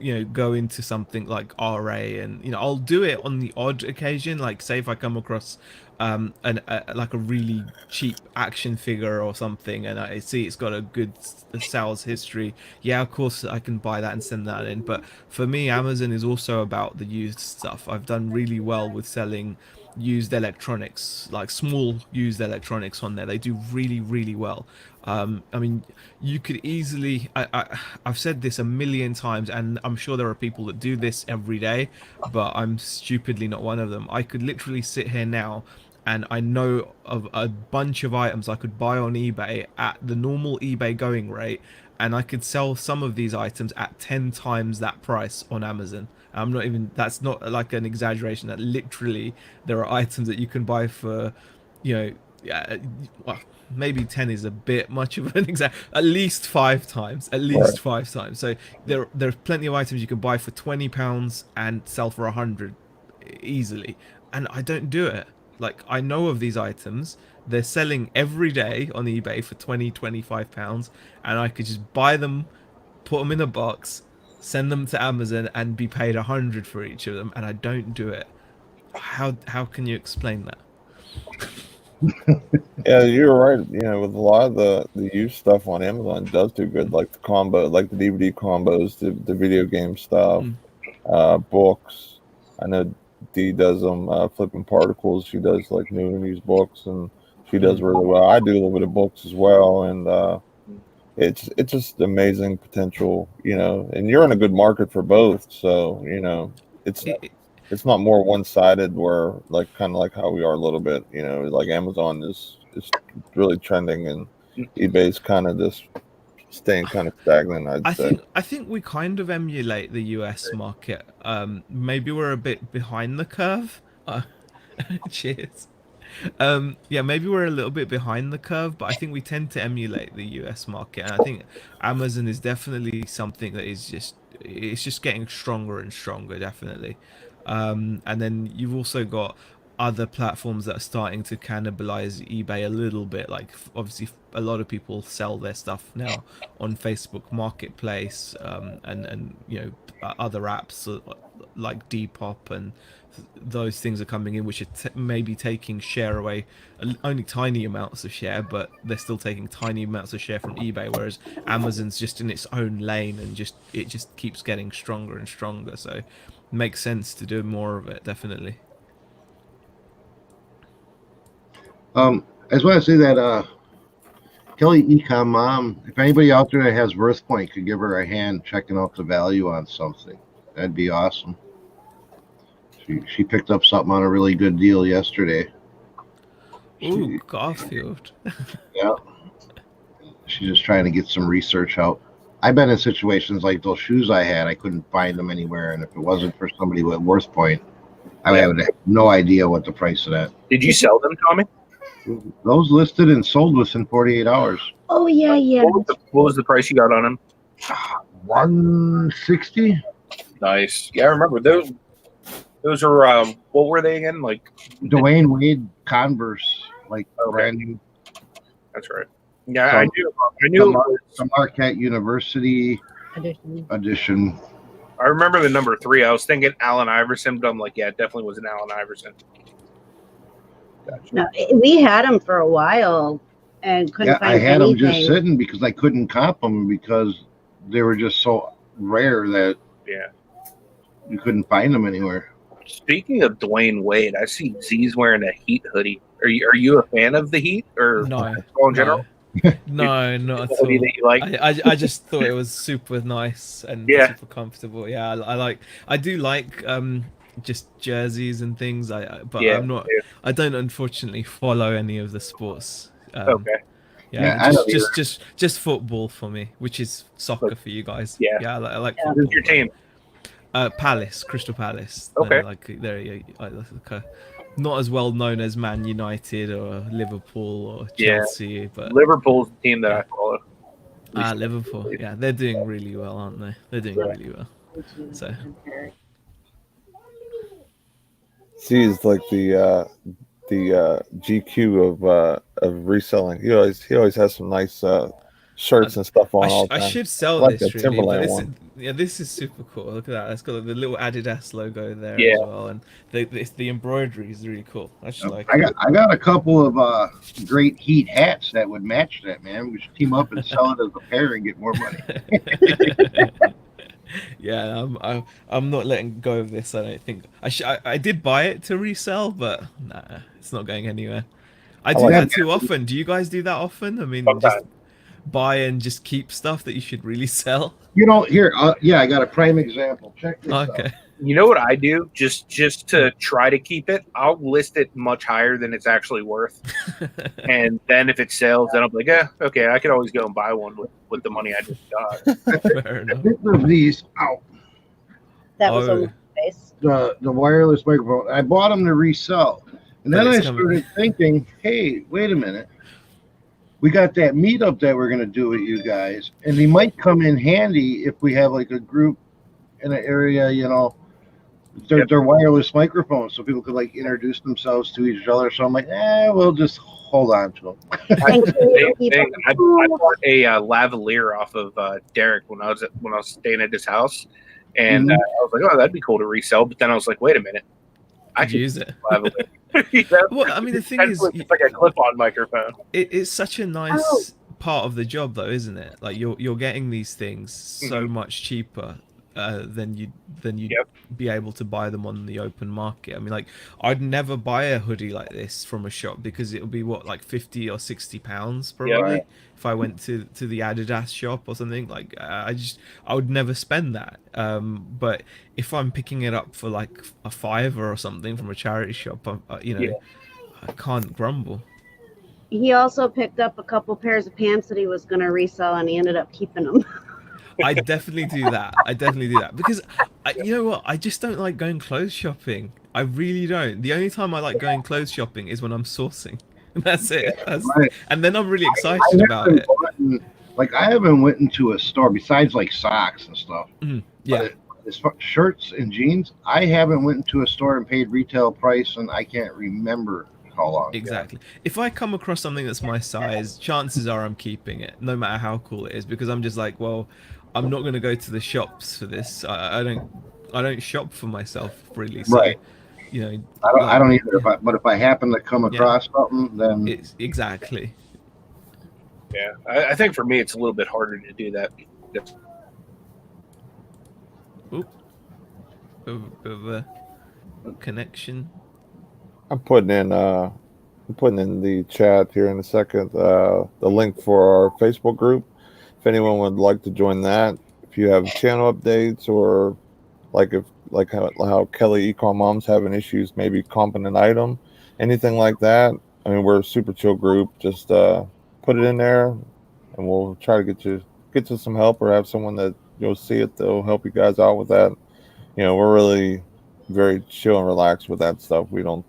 you know, go into something like RA. And, you know, I'll do it on the odd occasion, like say if I come across like a really cheap action figure or something, and I see it's got a good sales history, yeah, of course I can buy that and send that in. But for me, Amazon is also about the used stuff. I've done really well with selling used electronics, like small used electronics on there. They do really well. I mean, you could easily, I've said this a million times, and I'm sure there are people that do this every day, but I'm stupidly not one of them. I could literally sit here now, and I know of a bunch of items I could buy on eBay at the normal eBay going rate, and I could sell some of these items at 10 times that price on Amazon. I'm not even, that's not like an exaggeration. That literally there are items that you can buy for, you know, yeah, well, maybe 10 is a bit much of an exact, at least 5 times, at right. least 5 times. So there's plenty of items you can buy for £20 and sell for 100 easily, and I don't do it. Like, I know of these items, they're selling every day on eBay for £20-25, and I could just buy them, put them in a box, send them to Amazon, and be paid 100 for each of them, and I don't do it. How can you explain that? Yeah, you're right. With a lot of the used stuff on Amazon does do good, like the combo, like the DVD combos, the video game stuff, books. I know Dee does them, flipping particles. She does like new and used books, and she does really well. I do a little bit of books as well, and it's just amazing potential, and you're in a good market for both. So, it's It, it's not more one sided where like kind of like how we are a little bit, like Amazon is really trending and eBay's kind of just staying kind of stagnant, I'd say. I think we kind of emulate the US market. Maybe we're a bit behind the curve. Cheers. Yeah, maybe we're a little bit behind the curve, but I think we tend to emulate the US market. And I think Amazon is definitely something that is just it's just getting stronger and stronger, definitely. And then you've also got other platforms that are starting to cannibalize eBay a little bit. Like obviously, a lot of people sell their stuff now on Facebook Marketplace, and other apps like Depop and those things are coming in, which are maybe taking share away, only tiny amounts of share, but they're still taking tiny amounts of share from eBay. Whereas Amazon's just in its own lane and it just keeps getting stronger and stronger. So it makes sense to do more of it, definitely. I just want to say that Kelly Ecom Mom, if anybody out there that has Worth Point could give her a hand checking out the value on something, that'd be awesome. She picked up something on a really good deal yesterday. Ooh, Garfield. Yeah. She's just trying to get some research out. I've been in situations like those shoes I had, I couldn't find them anywhere, and if it wasn't for somebody with Worth Point, I would have no idea what the price of that. Did you sell them, Tommy? Those listed and sold within 48 hours. Oh yeah, yeah. What was the price you got on them? 160. Nice. Yeah, I remember those. Those are what were they again? Like Dwayne Wade Converse, like brand new. That's right. Yeah, I knew the Marquette University edition. I remember the number 3. I was thinking Allen Iverson, but I'm like, yeah, it definitely was an Allen Iverson. Gotcha. No, we had them for a while and couldn't find anything. I had them just sitting because I couldn't comp them because they were just so rare that you couldn't find them anywhere. Speaking of Dwayne Wade, I see Z's wearing a Heat hoodie. Are you a fan of the Heat or no in general? No, not at all. That you like? I just thought it was super nice and super comfortable. Yeah, I do like just jerseys and things. I'm not. I don't unfortunately follow any of the sports. Okay. Yeah, just football for me, which is soccer for you guys. Yeah, I like football. Who's your team? Palace, Crystal Palace. Okay. Not as well known as Man United or Liverpool or Chelsea, but Liverpool's the team that I follow. Liverpool. Yeah, they're doing really well, aren't they? They're doing really well. So. He's like the GQ of reselling. He always has some nice shirts and stuff on all the time. I should sell this really, but this is super cool. Look at that. It's got the little Adidas logo there as well, and the embroidery is really cool. I got a couple of great Heat hats that would match that, man. We should team up and sell it as a pair and get more money. Yeah, I'm not letting go of this. I don't think I did buy it to resell, but nah, it's not going anywhere. I do that too often. Do you guys do that often? I mean, just buy and just keep stuff that you should really sell. Here, I got a prime example. Check this out. You know what I do? Just to try to keep it, I'll list it much higher than it's actually worth. And then if it sells, then I'm like, okay, I could always go and buy one with the money I just got. Fair enough. These out. That was on face. The wireless microphone. I bought them to resell. And then I started thinking, hey, wait a minute. We got that meetup that we're going to do with you guys, and they might come in handy if we have like a group in an area, they're wireless microphones, so people could like introduce themselves to each other. So I'm like, we'll just hold on to them. I bought a lavalier off of Derek when I was staying at his house, and I was like, oh, that'd be cool to resell. But then I was like, wait a minute, I can use it. Lavalier. Well, I mean, the thing is, it's like a clip-on microphone. It's such a nice part of the job, though, isn't it? Like you're getting these things so much cheaper than you'd be able to buy them on the open market. I mean, like I'd never buy a hoodie like this from a shop because it would be like 50 or 60 pounds probably if I went to the Adidas shop or something. Like I would never spend that. But if I'm picking it up for like a $5 or something from a charity shop, I can't grumble. He also picked up a couple pairs of pants that he was going to resell, and he ended up keeping them. I definitely do that. Because you know what? I just don't like going clothes shopping. I really don't. The only time I like going clothes shopping is when I'm sourcing. That's it. Right. And then I'm really I excited about haven't it. I haven't went into a store besides like socks and stuff. But Yeah, as far shirts and jeans, I haven't went into a store and paid retail price, and I can't remember how long. exactly. If I come across something that's my size, chances are I'm keeping it, no matter how cool it is, because I'm just like, well, I'm not going to go to the shops for this. I don't shop for myself really. So, Right. you know, I like, don't either. yeah, But if I happen to come yeah, across something, then it's exactly. Yeah, I think for me it's a little bit harder to do that. Oop, of a connection. I'm putting in the chat here in a second the link for our Facebook group. If anyone would like to join that, if you have channel updates or like how Kelly Econ Mom's having issues, maybe comping an item, anything like that. I mean, we're a super chill group. Just put it in there, and we'll try to get you some help, or have someone that you'll see it that'll help you guys out with that. We're really very chill and relaxed with that stuff. We don't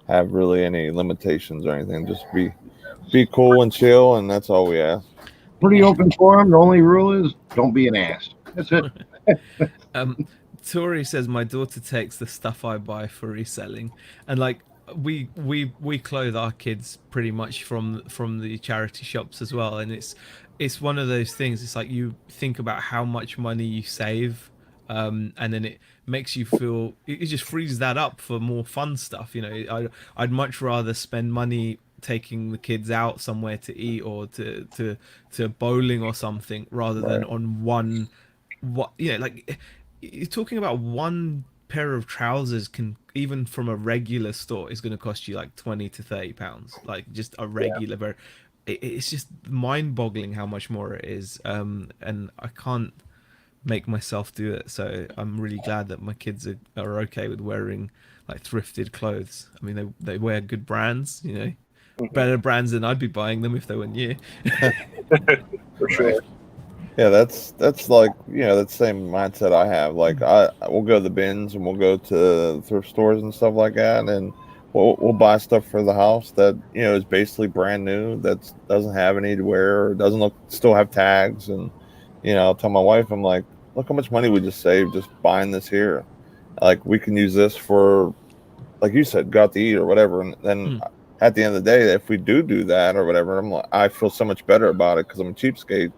have really any limitations or anything. Just be cool and chill, and that's all we ask. pretty open forum. The only rule is don't be an ass. That's it. Tori says my daughter takes the stuff I buy for reselling, and like we clothe our kids pretty much from the charity shops as well, and it's one of those things. It's like you think about how much money you save, and then it makes you feel it just frees that up for more fun stuff. I'd much rather spend money taking the kids out somewhere to eat or to bowling or something rather than Right. on one like you're talking about one pair of trousers can even from a regular store is going to cost you like 20 to 30 pounds, like just a regular it's just mind-boggling how much more it is, and I can't make myself do it, so I'm really glad that my kids are okay with wearing like thrifted clothes. I mean, they wear good brands, better brands than I'd be buying them if they were new. For sure. Yeah, that's like that same mindset I have. Like we'll go to the bins and we'll go to thrift stores and stuff like that, and we'll buy stuff for the house that is basically brand new, that doesn't have any to wear, or doesn't still have tags, and I'll tell my wife, I'm like, look how much money we just saved just buying this here. Like we can use this for, like you said, go out to eat or whatever, and then at the end of the day, if we do that or whatever, I feel so much better about it because I'm a cheapskate.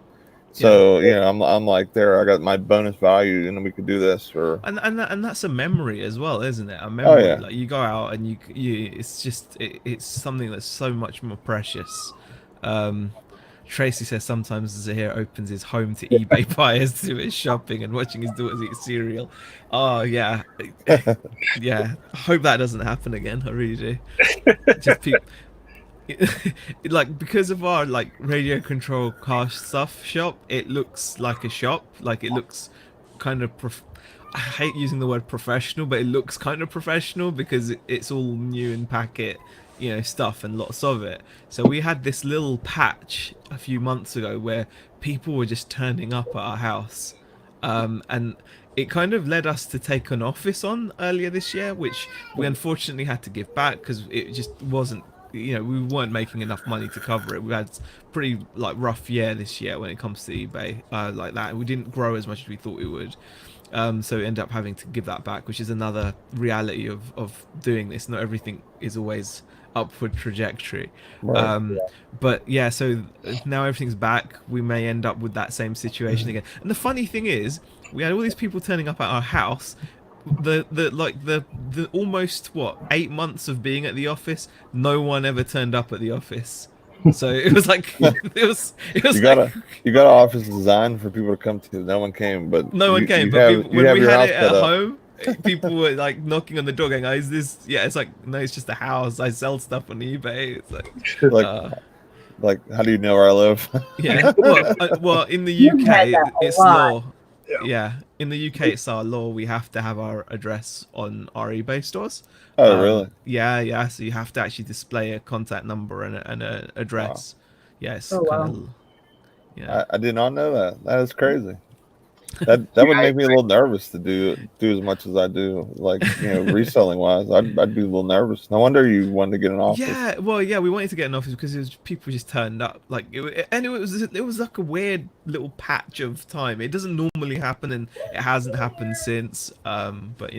So I'm like, there, I got my bonus value, and we could do this for. And that's a memory as well, isn't it? A Oh memory. yeah, Like you go out and you it's just it's something that's so much more precious. Tracy says sometimes Zaheer opens his home to eBay buyers to his shopping and watching his daughters eat cereal. Oh yeah, yeah. I hope that doesn't happen again. I really do. Just people. Like because of our like radio control car stuff shop, it looks like a shop. Like it looks kind of I hate using the word professional, but it looks kind of professional because it's all new in packet, stuff and lots of it. So we had this little patch a few months ago where people were just turning up at our house, and it kind of led us to take an office on earlier this year, which we unfortunately had to give back because it just wasn't. We weren't making enough money to cover it. We had pretty like rough year this year when it comes to eBay, like that. We didn't grow as much as we thought we would. So we end up having to give that back, which is another reality of doing this. Not everything is always upward trajectory. right. But yeah, so now everything's back. We may end up with that same situation again. And the funny thing is, we had all these people turning up at our house. The almost 8 months of being at the office, no one ever turned up at the office. So it was like it was You like got an office designed for people to come to. No one came, but no one came. You But have, when we your had house it at set up. home, people were like knocking on the door, going, "Oh, is this?" Yeah, it's like no, it's just a house. I sell stuff on eBay. It's like, Like how do you know where I live? yeah. Well, in the You've had UK, that a it's lot. law. Yeah, in the UK, it's our law. We have to have our address on our eBay stores. Oh really? Yeah. So you have to actually display a contact number and a address. Yes. Oh, wow. Yeah. I did not know that. That is crazy. That would make me a little nervous to do as much as I do, like reselling wise. I'd be a little nervous. No wonder you wanted to get an office. Yeah, well, yeah, we wanted to get an office because people just turned up, like, and it was like a weird little patch of time. It doesn't normally happen, and it hasn't happened since. But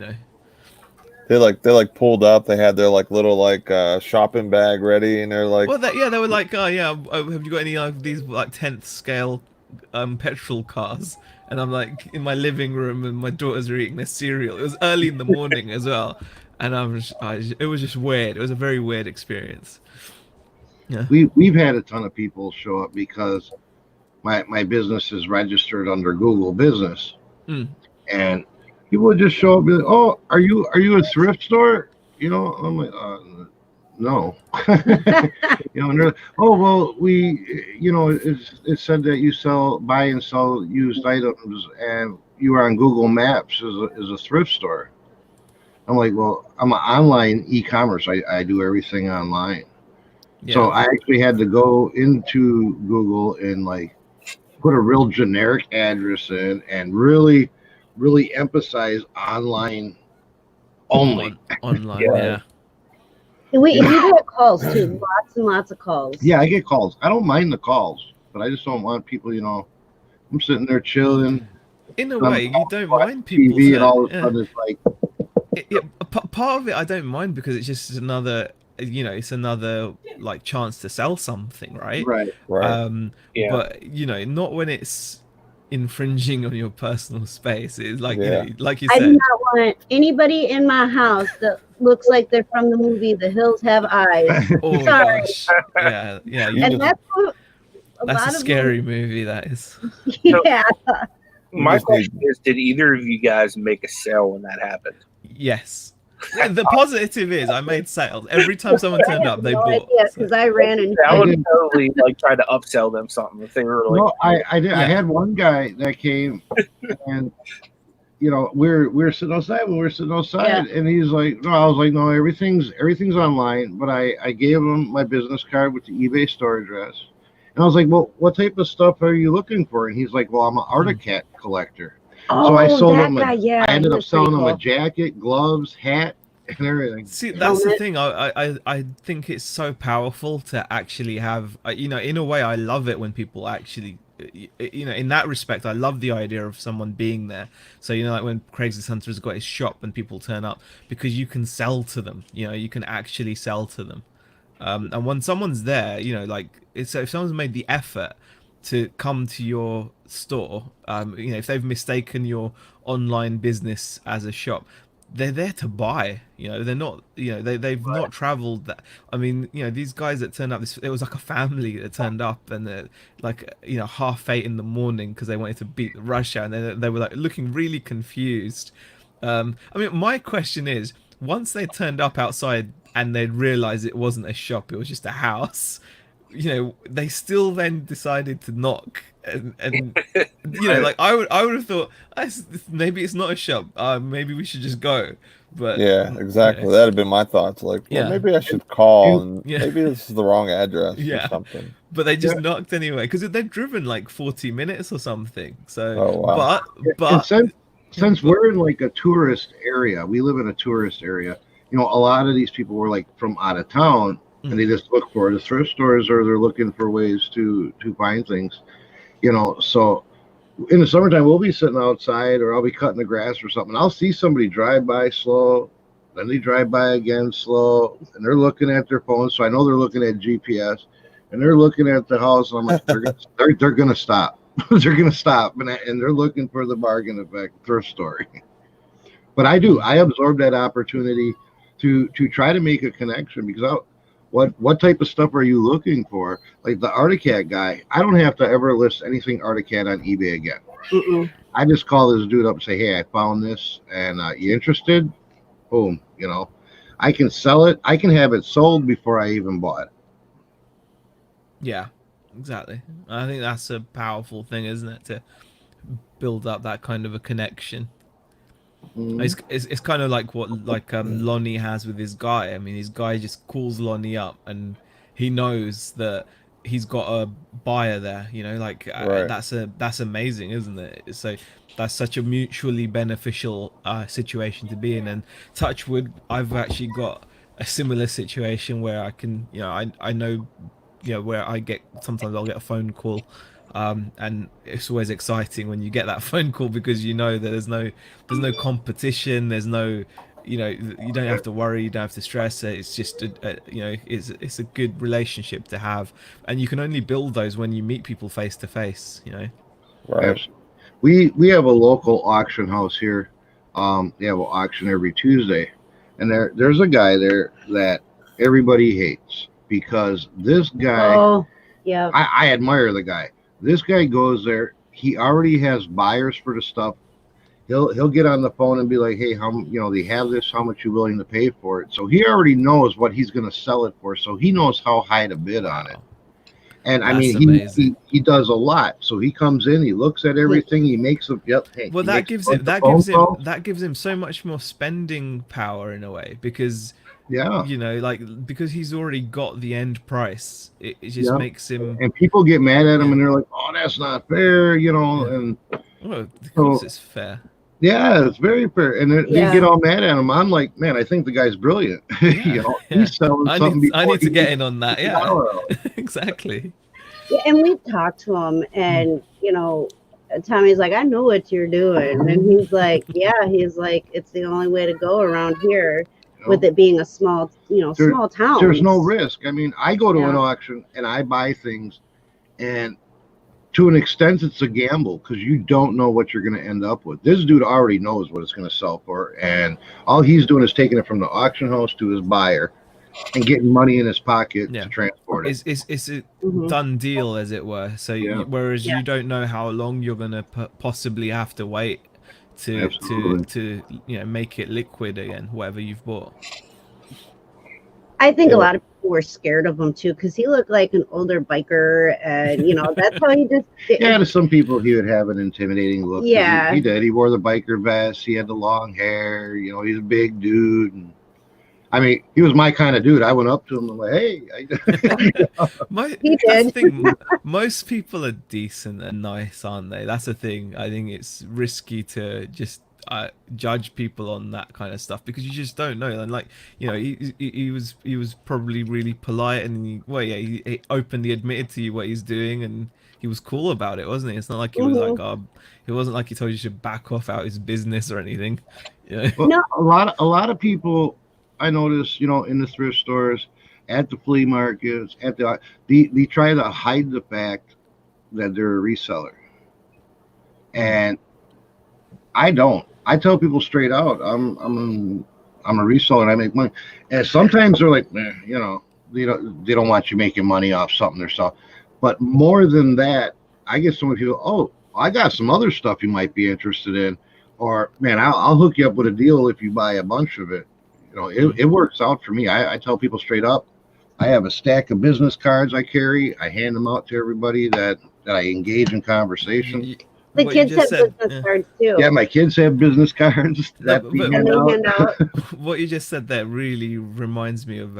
They pulled up. They had their little shopping bag ready, and they're like, well, they were like, oh yeah, have you got any of these like 10th scale petrol cars? And I'm like in my living room, and my daughters are eating their cereal. It was early in the morning as well, and it was just weird. It was a very weird experience. Yeah. We've had a ton of people show up because my business is registered under Google Business, and people would just show up and be like, "Oh, are you a thrift store?" I'm like, no. And they're like, "Oh, well, it said that you buy and sell used items, and you are on Google Maps as a thrift store." I'm like, "Well, I'm an online e-commerce. I do everything online." Yeah. So I actually had to go into Google and put a real generic address in and really, really emphasize online only. Online, yeah. We get calls too, lots and lots of calls. Yeah, I get calls. I don't mind the calls, but I just don't want people, I'm sitting there chilling. In a way, you don't mind people. TV and all of a sudden it's like... part of it I don't mind because it's just another, it's another chance to sell something, right? Right. Yeah. But, not when it's infringing on your personal space. It's like, like you I said. do not want anybody in my house that looks like they're from the movie The Hills Have Eyes. Oh Sorry. gosh. Yeah. And that's what that's a scary movie, that is. Yeah. My question is, did either of you guys make a sale when that happened? Yes. The positive is I made sales. Every time someone turned up, they bought. Because I ran and I would totally try to upsell them something if they were like. No, I did. Yeah. I had one guy that came, and we're sitting outside. And he's like, "No," I was like, "No, everything's online." But I gave him my business card with the eBay store address, and I was like, "Well, what type of stuff are you looking for?" And he's like, "Well, I'm an artifact collector." So I sold him. I ended up selling him a jacket, gloves, hat, and everything. See, that's the thing. I think it's so powerful to actually have. In a way, I love it when people actually. In that respect, I love the idea of someone being there. So like when Craigslist Hunter has got his shop and people turn up, because you can sell to them. You can actually sell to them. And when someone's there, if someone's made the effort to come to your store, if they've mistaken your online business as a shop, they're there to buy. They're not. They've not traveled that. I mean, these guys that turned up. It was like a family that turned up, and they're 8:30 in the morning because they wanted to beat the rush hour, and they were looking really confused. I mean, my question is, once they turned up outside and they'd realized it wasn't a shop, it was just a house. They still then decided to knock, and I would have thought, maybe it's not a shop. Maybe we should just go. But yeah, exactly. That'd have been my thoughts. Maybe I should call, and maybe this is the wrong address or something. But they just knocked anyway because they've driven 40 minutes or something. So, oh, wow. but since we're in a tourist area, we live in a tourist area. A lot of these people were from out of town. And they just look for the thrift stores, or they're looking for ways to find things, So in the summertime, we'll be sitting outside, or I'll be cutting the grass or something. I'll see somebody drive by slow, then they drive by again slow, and they're looking at their phones. So I know they're looking at GPS, and they're looking at the house. And I'm like, they're gonna stop. They're gonna stop, and they're looking for the bargain effect thrift store. But I absorb that opportunity to try to make a connection, because what type of stuff are you looking for? Like the Articat guy, I don't have to ever list anything Articat on eBay again. I just call this dude up and say, "Hey, I found this, and you interested?" Boom. I can sell it. I can have it sold before I even bought it. Yeah, exactly. I think that's a powerful thing, isn't it? To build up that kind of a connection. It's kind of like what Lonnie has with his guy. I mean, his guy just calls Lonnie up, and he knows that he's got a buyer there, you know, like Right. that's amazing, isn't it? So that's such a mutually beneficial situation to be in. And touch wood, I've actually got a similar situation where I can, you know, I know, you know, where I get, sometimes I'll get a phone call, and it's always exciting when you get that phone call, because you know that there's no competition, there's no, you know, you don't have to worry, you don't have to stress it. It's just you know, it's a good relationship to have, and you can only build those when you meet people face to face, you know. Right. We have a local auction house here. They have an auction every Tuesday, and there's a guy there that everybody hates because this guy. Oh, yeah. I admire the guy. This guy goes there. He already has buyers for the stuff. He'll get on the phone and be like, "Hey, how they have this? How much you willing to pay for it?" So he already knows what he's going to sell it for. So he knows how high to bid on it. Wow, And I that's mean, amazing. he does a lot. So he comes in, he looks at everything, he makes a yep. Hey, Well, he that makes a gives bunch him of that phone gives him calls. that gives him so much more spending power in a way, because Yeah, you know, like, because he's already got the end price, it just yeah. makes him, And people get mad at him, yeah. and they're like, "Oh, that's not fair," Yeah. And Well, of course so it's fair. yeah, it's very fair. And they get Yeah. all mad at him. I'm like, man, I think the guy's brilliant. Yeah, yeah. He's selling something I before need to he get gets in on that. the Yeah, dollar out. exactly. Yeah, and we've talked to him, and Tommy's like, I know what you're doing, and he's like, yeah, he's like, it's the only way to go around here, with it being a small, There- small town. There's no risk. I mean, I go to an Yeah. auction and I buy things, and to an extent, it's a gamble because you don't know what you're going to end up with. This dude already knows what it's going to sell for, and all he's doing is taking it from the auction house to his buyer and getting money in his pocket Yeah. to transport it. It's a Mhm. done deal, as it were. So Yeah. whereas Yeah. you don't know how long you're gonna possibly have to wait to Absolutely. make it liquid again, whatever you've bought. I think Yeah. a lot of people were scared of him too, because he looked like an older biker, and that's how he just. Yeah, to some people, he would have an intimidating look. 'Cause Yeah. he did. He wore the biker vest. He had the long hair. He's a big dude. And I mean, he was my kind of dude. I went up to him and like, hey. He That's the did. thing. Most people are decent and nice, aren't they? That's the thing. I think it's risky to just judge people on that kind of stuff, because you just don't know. And like, he was probably really polite, and he openly admitted to you what he's doing, and he was cool about it, wasn't he? It's not like he was like, it wasn't like he told you to back off out his business or anything. Well, No. a lot of people I notice, in the thrift stores, at the flea markets, they try to hide the fact that they're a reseller, and I don't. I tell people straight out, I'm a reseller and I make money. And sometimes they're like, they don't want you making money off something or stuff. But more than that, I get so many people, oh, I got some other stuff you might be interested in, or man, I'll hook you up with a deal if you buy a bunch of it. It works out for me. I tell people straight up, I have a stack of business cards I carry. I hand them out to everybody that I engage in conversation. The What you kids just have said, business cards too. Yeah, my kids have business cards No, that we but- hand And they out. hand out. what you just said there really reminds me of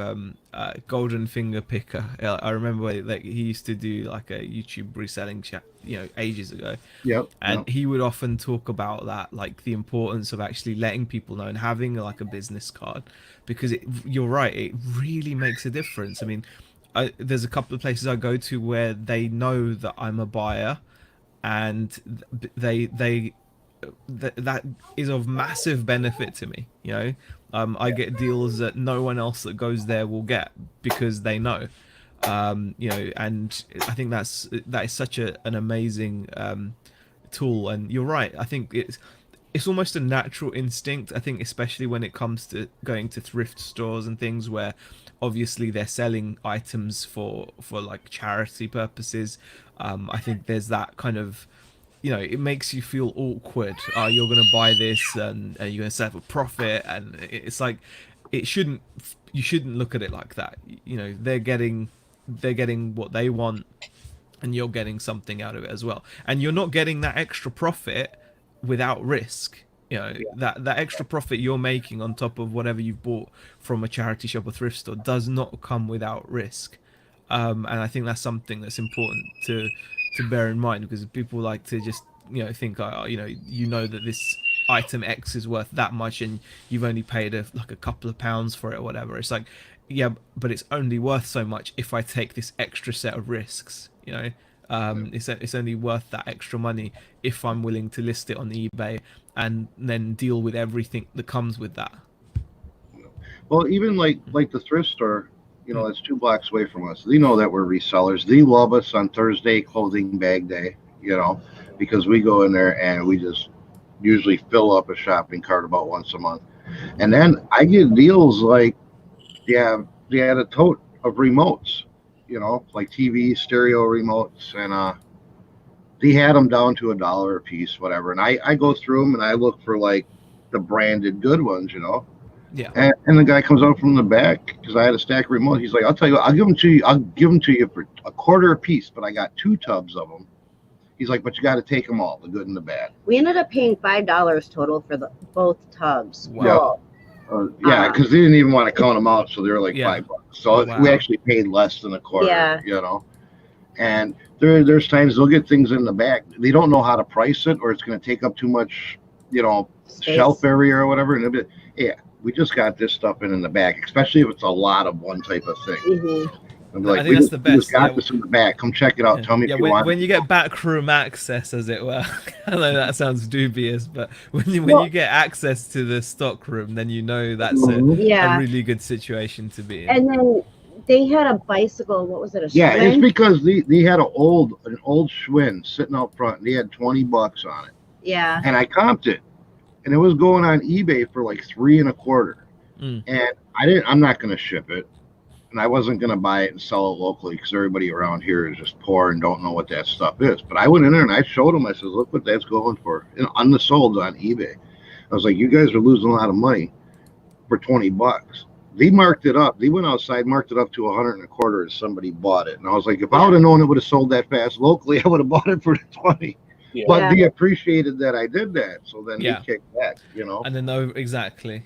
Golden Finger Picker. I remember that he used to do like a YouTube reselling chat, ages ago. Yep. And he would often talk about that, like the importance of actually letting people know and having like a business card, because you're right, it really makes a difference. I mean, there's a couple of places I go to where they know that I'm a buyer, and that is of massive benefit to me. I get deals that no one else that goes there will get, because they know. And I think that is such an amazing tool. And you're right, I think it's almost a natural instinct. I think especially when it comes to going to thrift stores and things where obviously they're selling items for like charity purposes. I think there's that kind of, it makes you feel awkward. You're going to buy this and you're going to sell for profit, and it's like you shouldn't look at it like that. They're getting what they want, and you're getting something out of it as well, and you're not getting that extra profit without risk. That extra profit you're making on top of whatever you've bought from a charity shop or thrift store does not come without risk. And I think that's something that's important to bear in mind, because people like to just think, you know that this item X is worth that much and you've only paid like a couple of pounds for it or whatever. It's like, yeah, but it's only worth so much if I take this extra set of risks. It's only worth that extra money if I'm willing to list it on eBay and then deal with everything that comes with that. Well, even like the thrift store, it's 2 blocks away from us. They know that we're resellers. They love us on Thursday, clothing bag day, because we go in there and we just usually fill up a shopping cart about once a month. And then I get deals like they had a tote of remotes, like TV, stereo remotes, and they had them down to $1 a piece, whatever. And I go through them and I look for like the branded good ones, Yeah. And the guy comes out from the back, because I had a stack of remotes. He's like, I'll tell you what, I'll give them to you for $0.25 a piece, but I got 2 tubs of them. He's like, but you got to take them all, the good and the bad. We ended up paying $5 total for both tubs. Wow. Yeah, because they didn't even want to count them out, so they were like $5. So Wow. we actually paid less than a quarter. Yeah. And there's times they'll get things in the back. They don't know how to price it, or it's going to take up too much, Space. shelf area or whatever. And they'll be, yeah, we just got this stuff in the back, especially if it's a lot of one type of thing. Mm-hmm. I'll be like, I think that's the best. We just got this in the back. Come check it out. Tell me if you want. When you get backroom access, as it were. I know that sounds dubious, but when you get access to the stock room, then that's a really good situation to be in. And then they had a bicycle. What was it? Yeah, Schwinn? it's because they had an old Schwinn sitting out front, and they had $20 on it. Yeah. And I comped it, and it was going on eBay for like $3.25. And I'm not going to ship it, and I wasn't going to buy it and sell it locally, because everybody around here is just poor and don't know what that stuff is. But I went in there and I showed them. I said, look what that's going for, unsold on eBay. I was like, you guys are losing a lot of money for $20. They marked it up. They went outside, marked it up to $125 as somebody bought it. And I was like, if I would have known it would have sold that fast locally, I would have bought it for $20. Yeah. But they appreciated that I did that, so then they kicked back, And then exactly.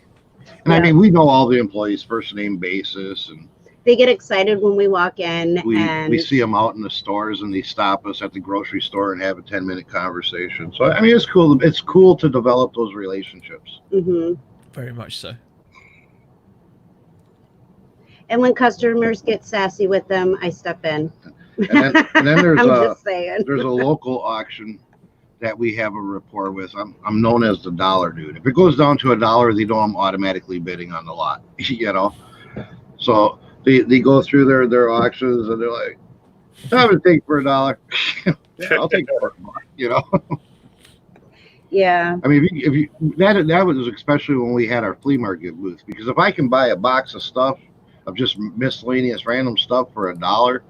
And I mean, we know all the employees' first name basis, and they get excited when we walk in. We see them out in the stores, and they stop us at the grocery store and have a 10-minute conversation. So I mean, it's cool. It's cool to develop those relationships. Mm-hmm. Very much so. And when customers get sassy with them, I step in. And then there's just saying. There's a local auction that we have a rapport with. I'm known as the dollar dude. If it goes down to $1, they know I'm automatically bidding on the lot. So they go through their auctions, and they're like, I would take for $1. Yeah, I'll take it for $1. Yeah. I mean, if you that was especially when we had our flea market booth, because if I can buy a box of stuff, of just miscellaneous random stuff for $1,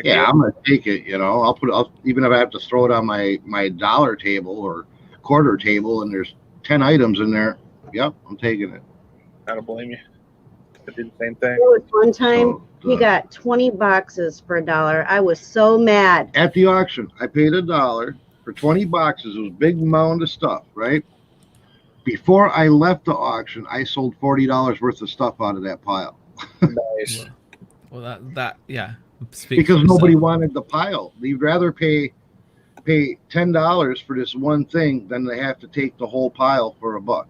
yeah, I'm gonna take it. I'll even if I have to throw it on my dollar table or quarter table, and there's 10 items in there. Yep, I'm taking it. I don't blame you. I did the same thing. There was one time he got 20 boxes for $1. I was so mad. At the auction, I paid $1 for 20 boxes. It was a big mound of stuff, right? Before I left the auction, I sold $40 worth of stuff out of that pile. Nice. Well, that because nobody wanted the pile. They'd rather pay $10 for this one thing than they have to take the whole pile for $1.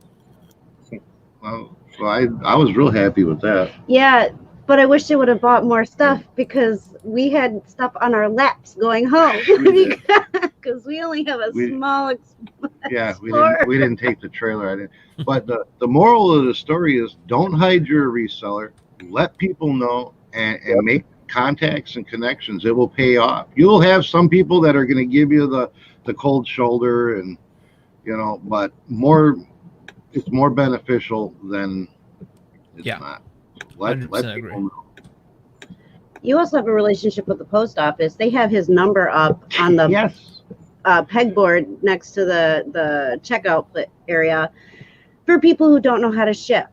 So I was real happy with that. Yeah, but I wish they would have bought more stuff, because we had stuff on our laps going home because we only have a small. Yeah, we didn't take the trailer. I didn't. But the moral of the story is, don't hide your reseller. Let people know and make contacts and connections. It will pay off. You'll have some people that are going to give you the cold shoulder, and but it's more beneficial than it's not. Let people know. You also have a relationship with the post office. They have his number up on the pegboard next to the checkout area for people who don't know how to ship.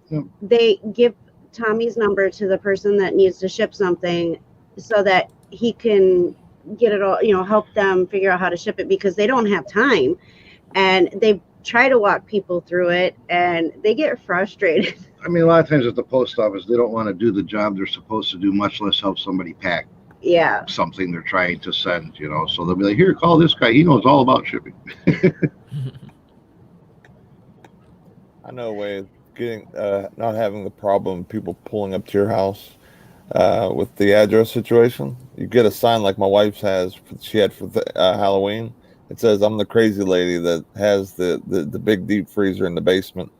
Yep. They give Tommy's number to the person that needs to ship something, so that he can get it all, help them figure out how to ship it, because they don't have time, and they try to walk people through it, and they get frustrated. I mean, a lot of times at the post office, they don't want to do the job they're supposed to do, much less help somebody pack Yeah. something they're trying to send, you know. So they'll be like, here, call this guy. He knows all about shipping. I know a way of getting not having the problem of people pulling up to your house with the address situation. You get a sign like my wife's has. She had for Halloween. It says, "I'm the crazy lady that has the big deep freezer in the basement."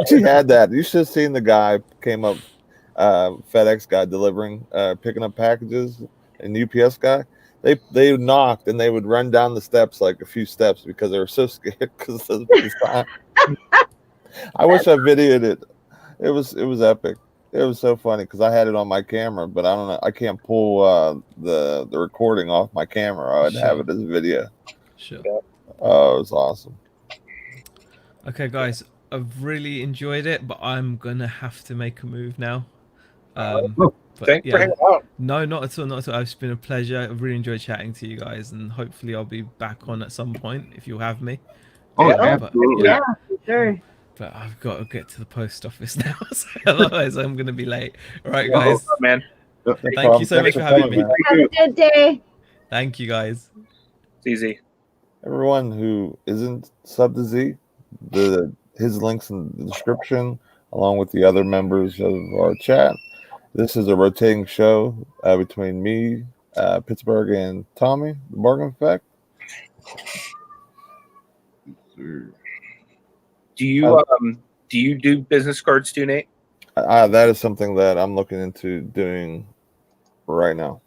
She had that. You should have seen the guy came up, FedEx guy delivering, picking up packages, and UPS guy. They knocked and they would run down the steps like a few steps because they were so scared because of the sign. I wish I videoed it. It was epic. It was so funny because I had it on my camera, but I don't know. I can't pull the recording off my camera. I'd have it as a video. Sure. Oh, it was awesome. Okay, guys, I've really enjoyed it, but I'm gonna have to make a move now. But Thanks for hanging out. No, not at all. Not at all. It's been a pleasure. I've really enjoyed chatting to you guys, and hopefully I'll be back on at some point if you'll have me. Oh, But, absolutely. Yeah, sure. But I've got to get to the post office now, so otherwise I'm gonna be late. All right, Oh, guys. man. Thank you so much for having me. Have a good day. Thank you, guys. It's easy. Everyone who isn't sub to Z, his links in the description, along with the other members of our chat. This is a rotating show between me, Pittsburgh, and Tommy, the Bargain Effect. Do you do business cards too, Nate? That is something that I'm looking into doing right now.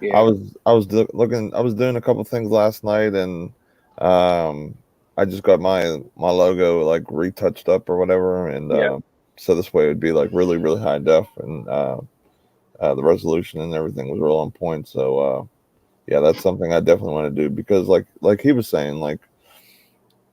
Yeah. I was doing a couple things last night, and I just got my logo like retouched up or whatever, and so this way it would be like really, really high def, and the resolution and everything was real on point. So yeah, that's something I definitely want to do because like he was saying, like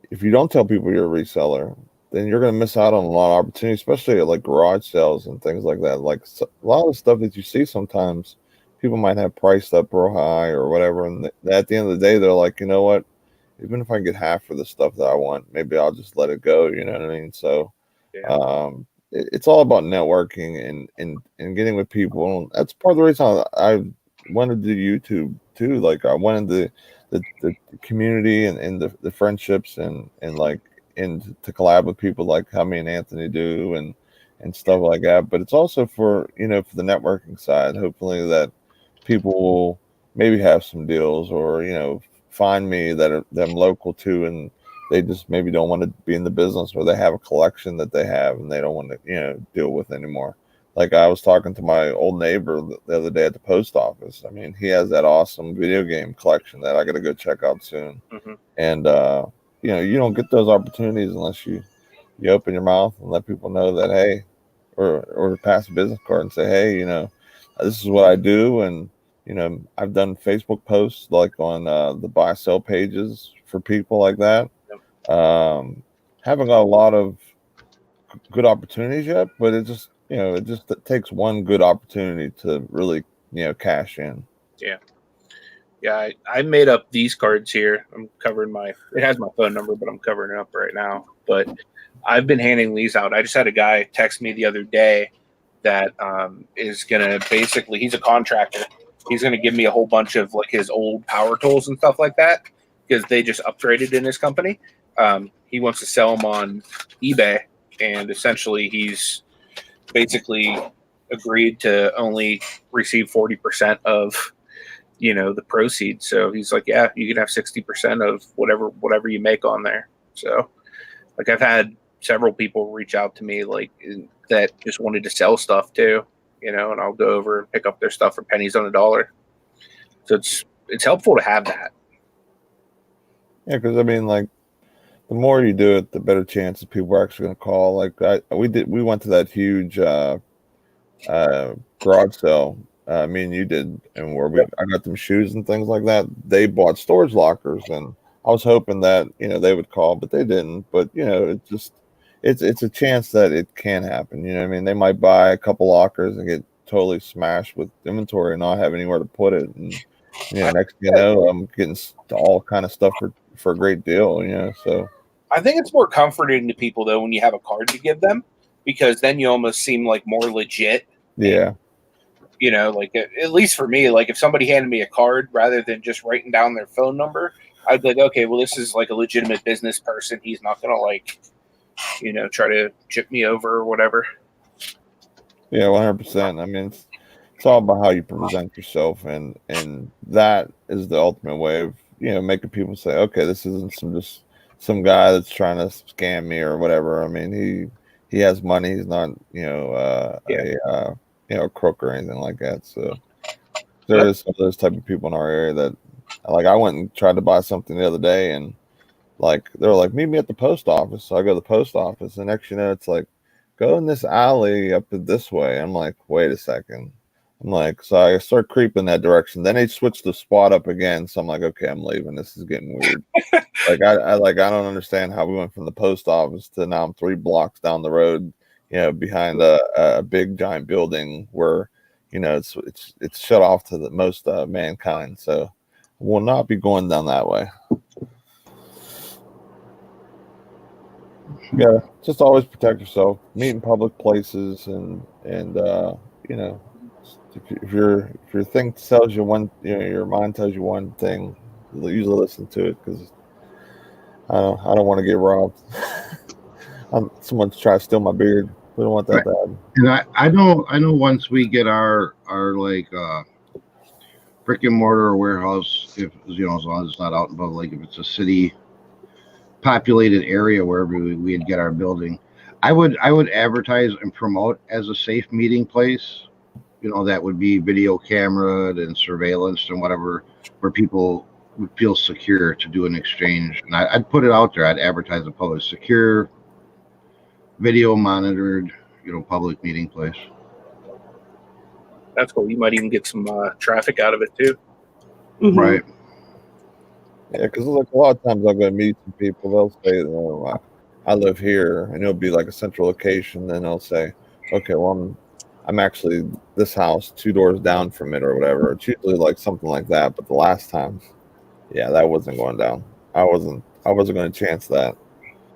if you don't tell people you're a reseller, then you're going to miss out on a lot of opportunities, especially at like garage sales and things like that. Like a lot of stuff that you see sometimes, people might have priced up real high or whatever, and at the end of the day, they're like, you know what? Even if I get half for the stuff that I want, maybe I'll just let it go. You know what I mean? So, it's all about networking and getting with people. And that's part of the reason I wanted to do YouTube too. Like I wanted the community and the friendships and to collab with people like how me and Anthony do and stuff like that. But it's also for for the networking side. Hopefully that people will maybe have some deals or find me that I'm local to, and they just maybe don't want to be in the business, or they have a collection that they have and they don't want to deal with anymore. Like I was talking to my old neighbor the other day at the post office. I mean, he has that awesome video game collection that I got to go check out soon. Mm-hmm. And you don't get those opportunities unless you open your mouth and let people know that, hey, or pass a business card and say, hey, this is what I do, and I've done Facebook posts like on the buy sell pages for people like that. Haven't got a lot of good opportunities yet, but it just it takes one good opportunity to really cash in. Yeah, I made up these cards here. I'm covering it has my phone number, but I'm covering it up right now. But I've been handing these out. I just had a guy text me the other day that is gonna basically, he's a contractor. He's gonna give me a whole bunch of like his old power tools and stuff like that because they just upgraded in his company. He wants to sell them on eBay, and essentially he's basically agreed to only receive 40% of the proceeds. So he's like, yeah, you can have 60% of whatever you make on there. So like I've had several people reach out to me like that just wanted to sell stuff too, and I'll go over and pick up their stuff for pennies on a dollar. So it's helpful to have that. Yeah, because I mean, like the more you do it, the better chances people are actually going to call. Like we went to that huge garage sale. Me and you did, and I got them shoes and things like that. They bought storage lockers, and I was hoping that they would call, but they didn't. But it's a chance that it can happen. You know what I mean? They might buy a couple lockers and get totally smashed with inventory and not have anywhere to put it. And next thing you know, I'm getting all kind of stuff for a great deal. So I think it's more comforting to people though when you have a card to give them, because then you almost seem like more legit. Yeah. You know, like at least for me, like if somebody handed me a card rather than just writing down their phone number, I'd be like, okay, well, this is like a legitimate business person. He's not gonna like, you know, try to chip me over or whatever. Yeah, 100%. I mean, it's all about how you present yourself, and that is the ultimate way of, you know, making people say, okay, this isn't some guy that's trying to scam me or whatever. I mean, he has money. He's not, you know, a crook or anything like that. So there is some of those type of people in our area that, like, I went and tried to buy something the other day, and like they were like, meet me at the post office. So I go to the post office, and next you know, it's like, go in this alley up this way. I'm like, wait a second. I'm like, so I start creeping that direction. Then they switch the spot up again. So I'm like, okay, I'm leaving. This is getting weird. Like I don't understand how we went from the post office to now I'm 3 blocks down the road, you know, behind a big giant building where, you know, it's shut off to the most mankind. So we'll not be going down that way. Yeah, just always protect yourself. Meet in public places, and you know, if your thing tells you one, you know, your mind tells you one thing, usually listen to it, because I don't want to get robbed. Someone's trying to steal my beard. We don't want that bad. And I know once we get our like brick and mortar warehouse, if you know, as long as it's not out in public, if it's a city populated area wherever we'd get our building, I would advertise and promote as a safe meeting place. You know, that would be video camera and surveillance and whatever, where people would feel secure to do an exchange. And I'd put it out there. I'd advertise a public secure, video monitored, you know, public meeting place. That's cool. You might even get some traffic out of it too. Mhm. Right. Yeah, because like a lot of times I'll go meet some people. They'll say, "Oh, I live here," and it'll be like a central location. Then they'll say, "Okay, well, I'm actually this house 2 doors down from it, or whatever." It's usually like something like that. But the last time, yeah, that wasn't going down. I wasn't going to chance that.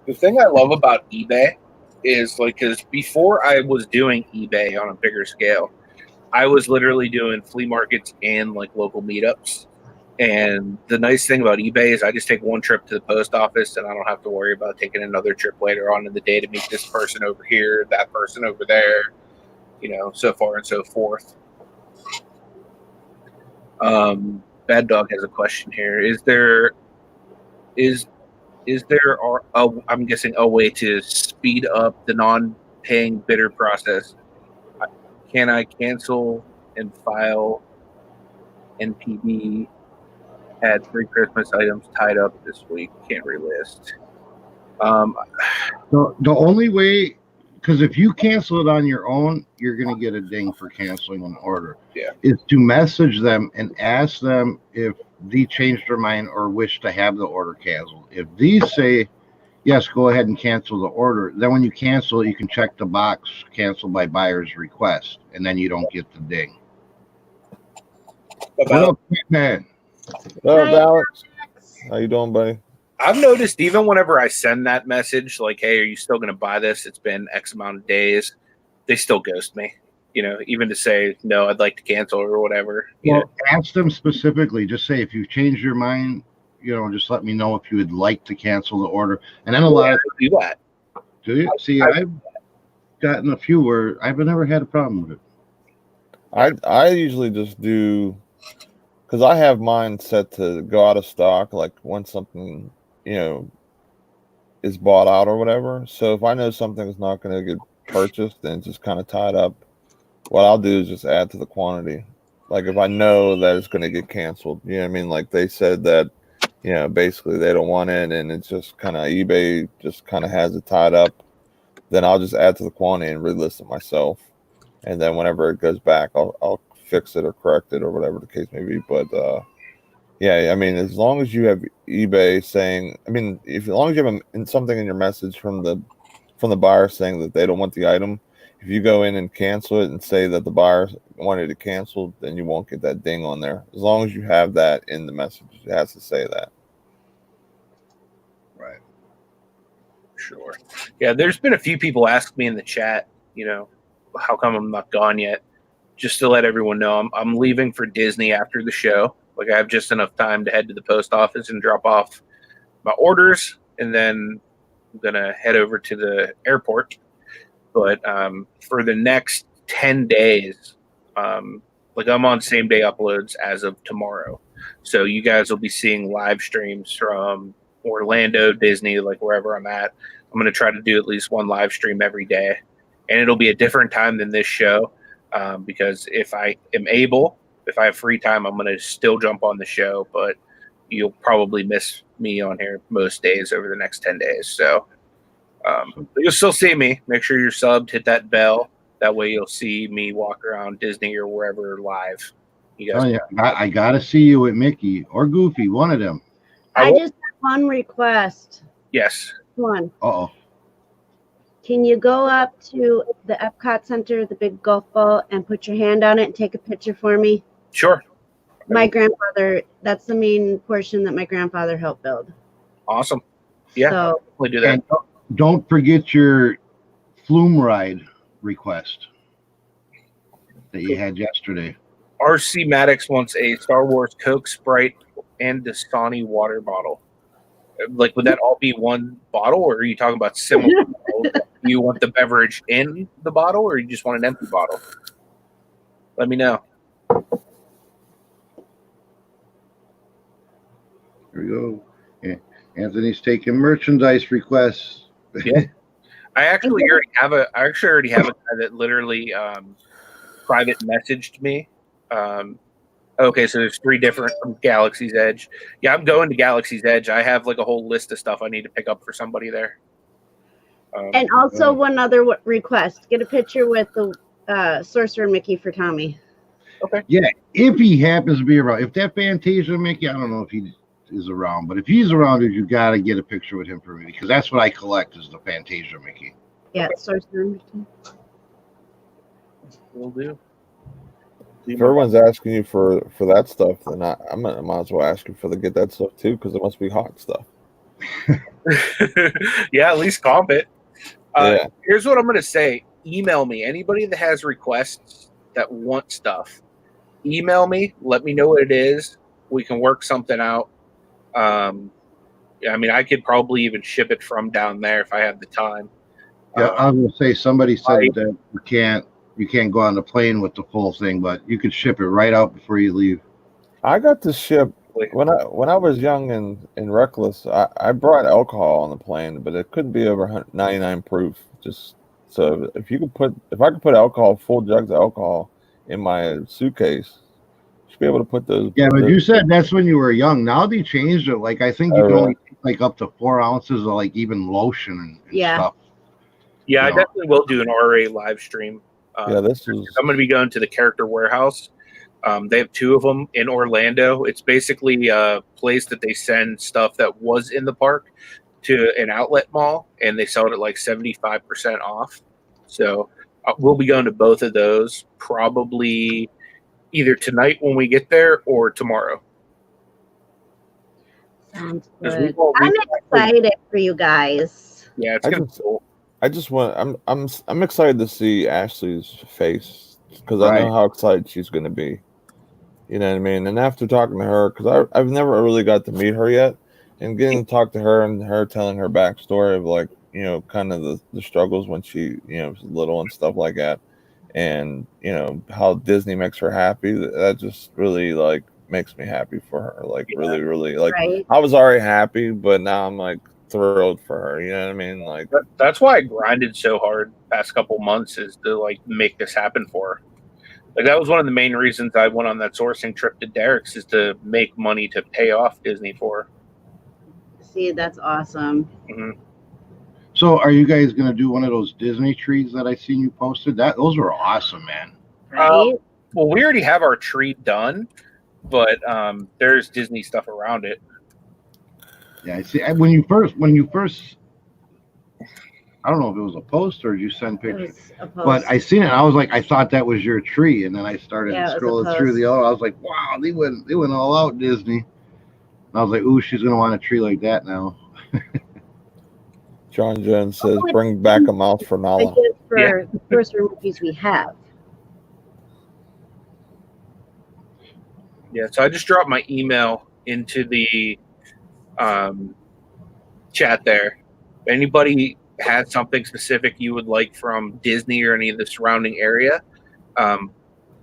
The thing I love about eBay is like, because before I was doing eBay on a bigger scale, I was literally doing flea markets and like local meetups. And the nice thing about eBay is I just take one trip to the post office, and I don't have to worry about taking another trip later on in the day to meet this person over here, that person over there, you know, so far and so forth. Bad Dog has a question here. Is there I'm guessing a way to speed up the non-paying bidder process? Can I cancel and file NPD? Had 3 Christmas items tied up this week. Can't relist. The only way, because if you cancel it on your own, you're going to get a ding for canceling an order. Yeah. Is to message them and ask them if they changed their mind or wish to have the order canceled. If these say, yes, go ahead and cancel the order, then when you cancel, you can check the box, cancel by buyer's request, and then you don't get the ding. What up, man? What up, Alex? How you doing, buddy? I've noticed even whenever I send that message, like, hey, are you still going to buy this? It's been X amount of days. They still ghost me, you know, even to say, no, I'd like to cancel or whatever. Well, ask them specifically. Just say, if you've changed your mind, you know, just let me know if you would like to cancel the order. And then a lot of do that. Do you? See, I've gotten a few where I've never had a problem with it. I usually just do, because I have mine set to go out of stock, like when something, you know, is bought out or whatever. So if I know something's not going to get purchased and just kind of tied up, what I'll do is just add to the quantity. Like if I know that it's going to get canceled, you know what I mean? Like they said that, you know, basically they don't want it, and it's just kind of eBay just kind of has it tied up, then I'll just add to the quantity and relist it myself. And then whenever it goes back, I'll fix it or correct it or whatever the case may be. But yeah, I mean, as long as you have eBay saying, I mean, as long as you have something in your message from the buyer saying that they don't want the item, if you go in and cancel it and say that the buyer wanted to cancel, then you won't get that ding on there. As long as you have that in the message, it has to say that. Right. sure. Yeah, there's been a few people ask me in the chat, how come I'm not gone yet? Just to let everyone know, I'm leaving for Disney after the show. Like, I have just enough time to head to the post office and drop off my orders, and then I'm gonna head over to the airport. But for the next 10 days, I'm on same day uploads as of tomorrow. So you guys will be seeing live streams from Orlando, Disney, like wherever I'm at. I'm going to try to do at least one live stream every day. And it'll be a different time than this show because if I have free time, I'm going to still jump on the show. But you'll probably miss me on here most days over the next 10 days. So you'll still see me. Make sure you're subbed, hit that bell. That way you'll see me walk around Disney or wherever live. You guys I got to see you with Mickey or Goofy, one of them. I just have one request. Yes. One. Uh-oh. Can you go up to the Epcot Center, the big golf ball, and put your hand on it and take a picture for me? Sure. My grandfather, that's the main portion that my grandfather helped build. Awesome. Yeah, So, we'll do that. And don't forget your flume ride request that you had yesterday. RC Maddox wants a Star Wars Coke, Sprite, and Dasani water bottle. Like, would that all be one bottle, or are you talking about similar bottles? Do you want the beverage in the bottle, or you just want an empty bottle? Let me know. Here we go. Yeah. Anthony's taking merchandise requests. Yeah. I actually already have a guy that literally private messaged me. Okay, so there's 3 different from Galaxy's Edge. Yeah, I'm going to Galaxy's Edge. I have like a whole list of stuff I need to pick up for somebody there. and also one other request: get a picture with the Sorcerer Mickey for Tommy. Okay. Yeah, if he happens to be around. If that Fantasia Mickey, I don't know if he is around, but if he's around, you got to get a picture with him for me because that's what I collect is the Fantasia Mickey. Yeah, Sorcerer Mickey. Will do. If everyone's asking you for that stuff, then I might as well ask you for get that stuff too, because it must be hot stuff. Yeah, at least comp it. Yeah. Here's what I'm going to say. Email me. Anybody that has requests that want stuff, email me. Let me know what it is. We can work something out. I mean, I could probably even ship it from down there if I have the time. Yeah, I was gonna say somebody said that you can't go on the plane with the full thing, but you could ship it right out before you leave. I got to ship when I was young and reckless. I brought alcohol on the plane, but it couldn't be over 99 proof. Just so if I could put alcohol, full jugs of alcohol in my suitcase, you should be able to put those. Yeah, but you said that's when you were young. Now they changed it. Like I think you can only take like up to 4 ounces of like even lotion and stuff. Yeah, I definitely will do an RA live stream. Yeah, I'm going to be going to the Character Warehouse. They have 2 of them in Orlando. It's basically a place that they send stuff that was in the park to an outlet mall, and they sell it at like 75% off. So we'll be going to both of those probably either tonight when we get there or tomorrow. Sounds good. I'm excited for you guys. Yeah, it's going to be cool. I'm excited to see Ashley's face because I know how excited she's going to be. You know what I mean? And after talking to her, because I've never really got to meet her yet, and getting to talk to her and her telling her backstory of like, kind of the struggles when she, was little and stuff like that, and how Disney makes her happy. That just really like makes me happy for her. Like really, really like I was already happy, but now I'm like thrilled for her. You know what I mean? Like that's why I grinded so hard past couple months is to like make this happen for her. Like that was one of the main reasons I went on that sourcing trip to Derek's is to make money to pay off Disney for her. See, that's awesome. Mm-hmm. So are you guys going to do one of those Disney trees that I seen you posted? Those were awesome, man. Right? Well, we already have our tree done, but there's Disney stuff around it. Yeah, I see. When you first, I don't know if it was a post or you sent pictures, but I seen it. And I was like, I thought that was your tree, and then I started scrolling through the other. I was like, wow, they went all out Disney. And I was like, ooh, she's gonna want a tree like that now. John Jones says, bring back a mouth for Nala. Ideas for the first rookies we have. Yeah, so I just dropped my email into the chat there. If anybody has something specific you would like from Disney or any of the surrounding area,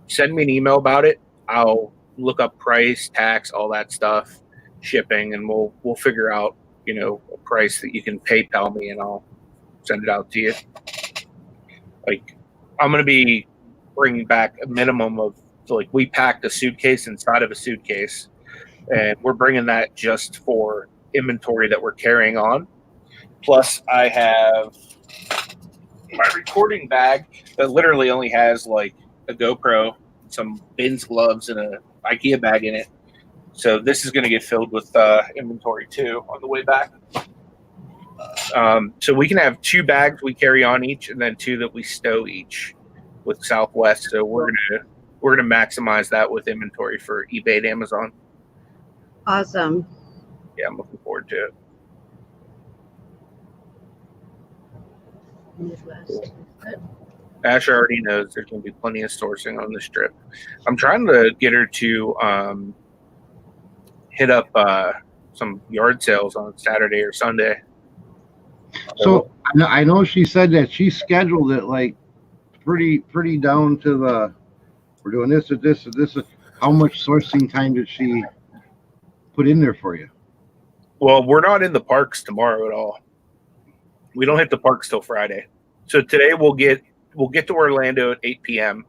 send me an email about it. I'll look up price, tax, all that stuff, shipping, and we'll figure out, a price that you can PayPal me, and I'll send it out to you. Like, I'm going to be bringing back a minimum of, so like, we packed a suitcase inside of a suitcase, and we're bringing that just for inventory that we're carrying on. Plus, I have my recording bag that literally only has like a GoPro, some bins, gloves, and a IKEA bag in it. So this is going to get filled with inventory too on the way back. So we can have 2 bags we carry on each, and then 2 that we stow each with Southwest. So we're gonna maximize that with inventory for eBay and Amazon. Awesome. Yeah, I'm looking forward to it. Midwest. Asher already knows there's going to be plenty of sourcing on this trip. I'm trying to get her to hit up some yard sales on Saturday or Sunday. So I know she said that she scheduled it like pretty down to the, we're doing this or this or this. How much sourcing time did she put in there for you? Well, we're not in the parks tomorrow at all. We don't hit the parks till Friday. So today we'll get to Orlando at 8 p.m.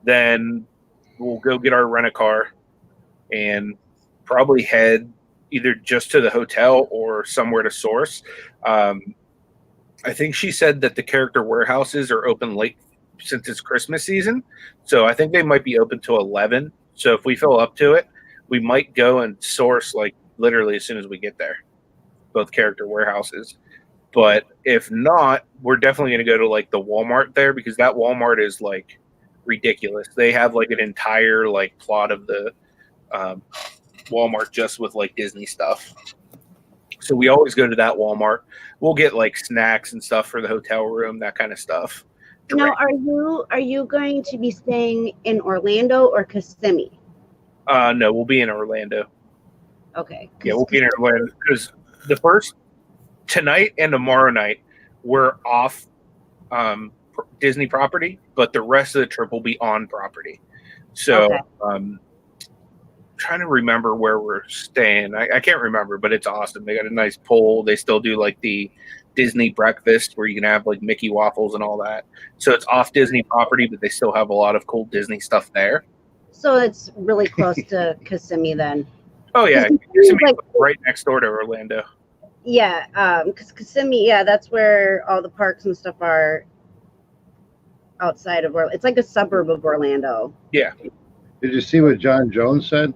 Then we'll go get our rent-a-car and probably head either just to the hotel or somewhere to source. I think she said that the character warehouses are open late since it's Christmas season. So I think they might be open till 11. So if we fill up to it, we might go and source like literally as soon as we get there, both character warehouses. But if not, we're definitely going to go to like the Walmart there, because that Walmart is like ridiculous. They have like an entire like plot of the Walmart just with like Disney stuff. So we always go to that Walmart. We'll get like snacks and stuff for the hotel room, that kind of stuff. Now, are you going to be staying in Orlando or Kissimmee? No, we'll be in Orlando. Okay. Yeah, we'll be in Orlando because the first tonight and tomorrow night we're off Disney property, but the rest of the trip will be on property. So okay. Trying to remember where we're staying. I can't remember, but it's awesome. They got a nice pool. They still do like the Disney breakfast where you can have like Mickey waffles and all that. So it's off Disney property, but they still have a lot of cool Disney stuff there. So it's really close to Kissimmee then. Oh yeah, Kissimmee's like right next door to Orlando. Yeah, because Kissimmee, yeah, that's where all the parks and stuff are outside of Orlando. It's like a suburb of Orlando. Yeah. Did you see what John Jones said?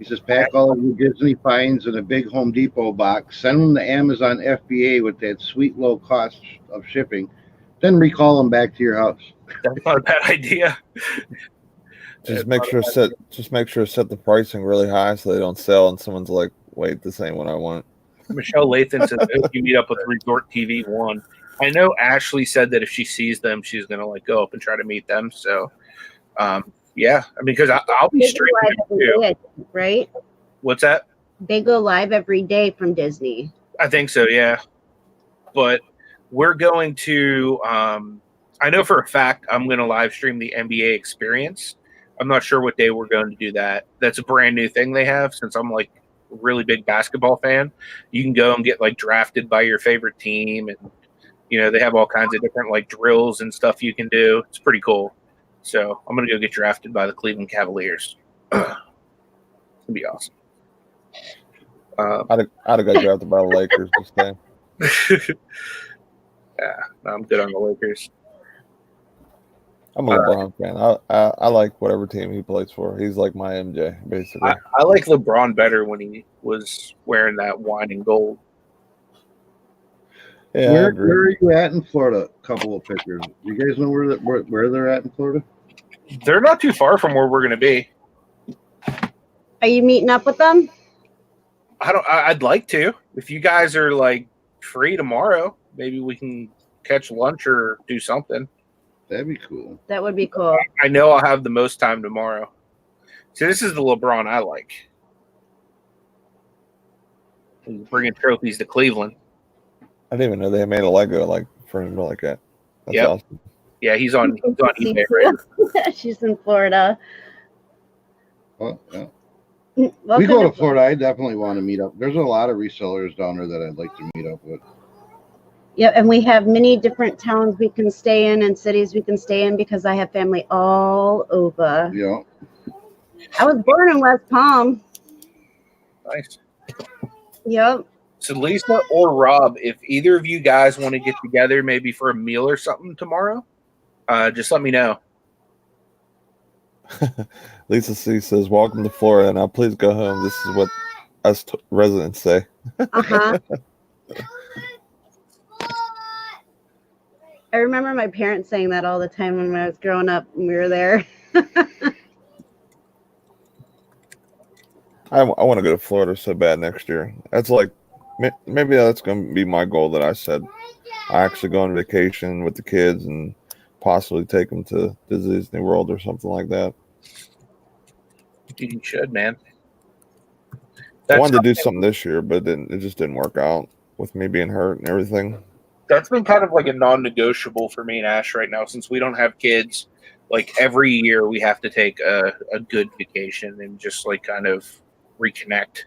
He says, pack all of your Disney finds in a big Home Depot box, send them to Amazon FBA with that sweet low cost of shipping, then recall them back to your house. That's not a bad idea. Just make sure set the pricing really high so they don't sell and someone's like, wait, this ain't what I want. Michelle Lathan says you meet up with Resort TV 1. I know Ashley said that if she sees them, she's gonna like go up and try to meet them. So yeah, I mean, because I'll be streaming too. Day, right? What's that? They go live every day from Disney. I think so, yeah. But we're going to, I know for a fact I'm going to live stream the NBA experience. I'm not sure what day we're going to do that. That's a brand new thing they have, since I'm like a really big basketball fan. You can go and get like drafted by your favorite team, and they have all kinds of different like drills and stuff you can do. It's pretty cool. So I'm going to go get drafted by the Cleveland Cavaliers. It's going to be awesome. I'd have got drafted by the Lakers this time. Yeah, no, I'm good on the Lakers. I'm a LeBron fan. I like whatever team he plays for. He's like my MJ, basically. I like LeBron better when he was wearing that wine and gold. Yeah, where are you at in Florida? A couple of pictures. You guys know where they're at in Florida? They're not too far from where we're going to be. Are you meeting up with them? I'd like to. If you guys are like free tomorrow. Maybe we can catch lunch or do something. That'd be cool. That would be cool. I know I'll have the most time tomorrow. So this is the LeBron I like. He's bringing trophies to Cleveland. I didn't even know they made a Lego like for him like that. That's Yep. awesome. Yeah, he's on eBay right now. She's in Florida. Well, yeah. Welcome We go to Florida. I definitely want to meet up. There's a lot of resellers down there that I'd like to meet up with. Yeah, and we have many different towns we can stay in and cities we can stay in because I have family all over. Yeah. I was born in West Palm. Nice. Yep. So Lisa or Rob, if either of you guys want to get together maybe for a meal or something tomorrow, just let me know. Lisa C says, "Welcome to Florida. Now please go home." This is what us residents say. Uh-huh. I remember my parents saying that all the time when I was growing up and we were there. I want to go to Florida so bad next year. That's like maybe that's going to be my goal that I said. I actually go on vacation with the kids and possibly take them to Disney World or something like that. You should, man. I wanted to do something this year, but it just didn't work out with me being hurt and everything. That's been kind of like a non-negotiable for me and Ash right now since we don't have kids. Like every year we have to take a good vacation and just like kind of reconnect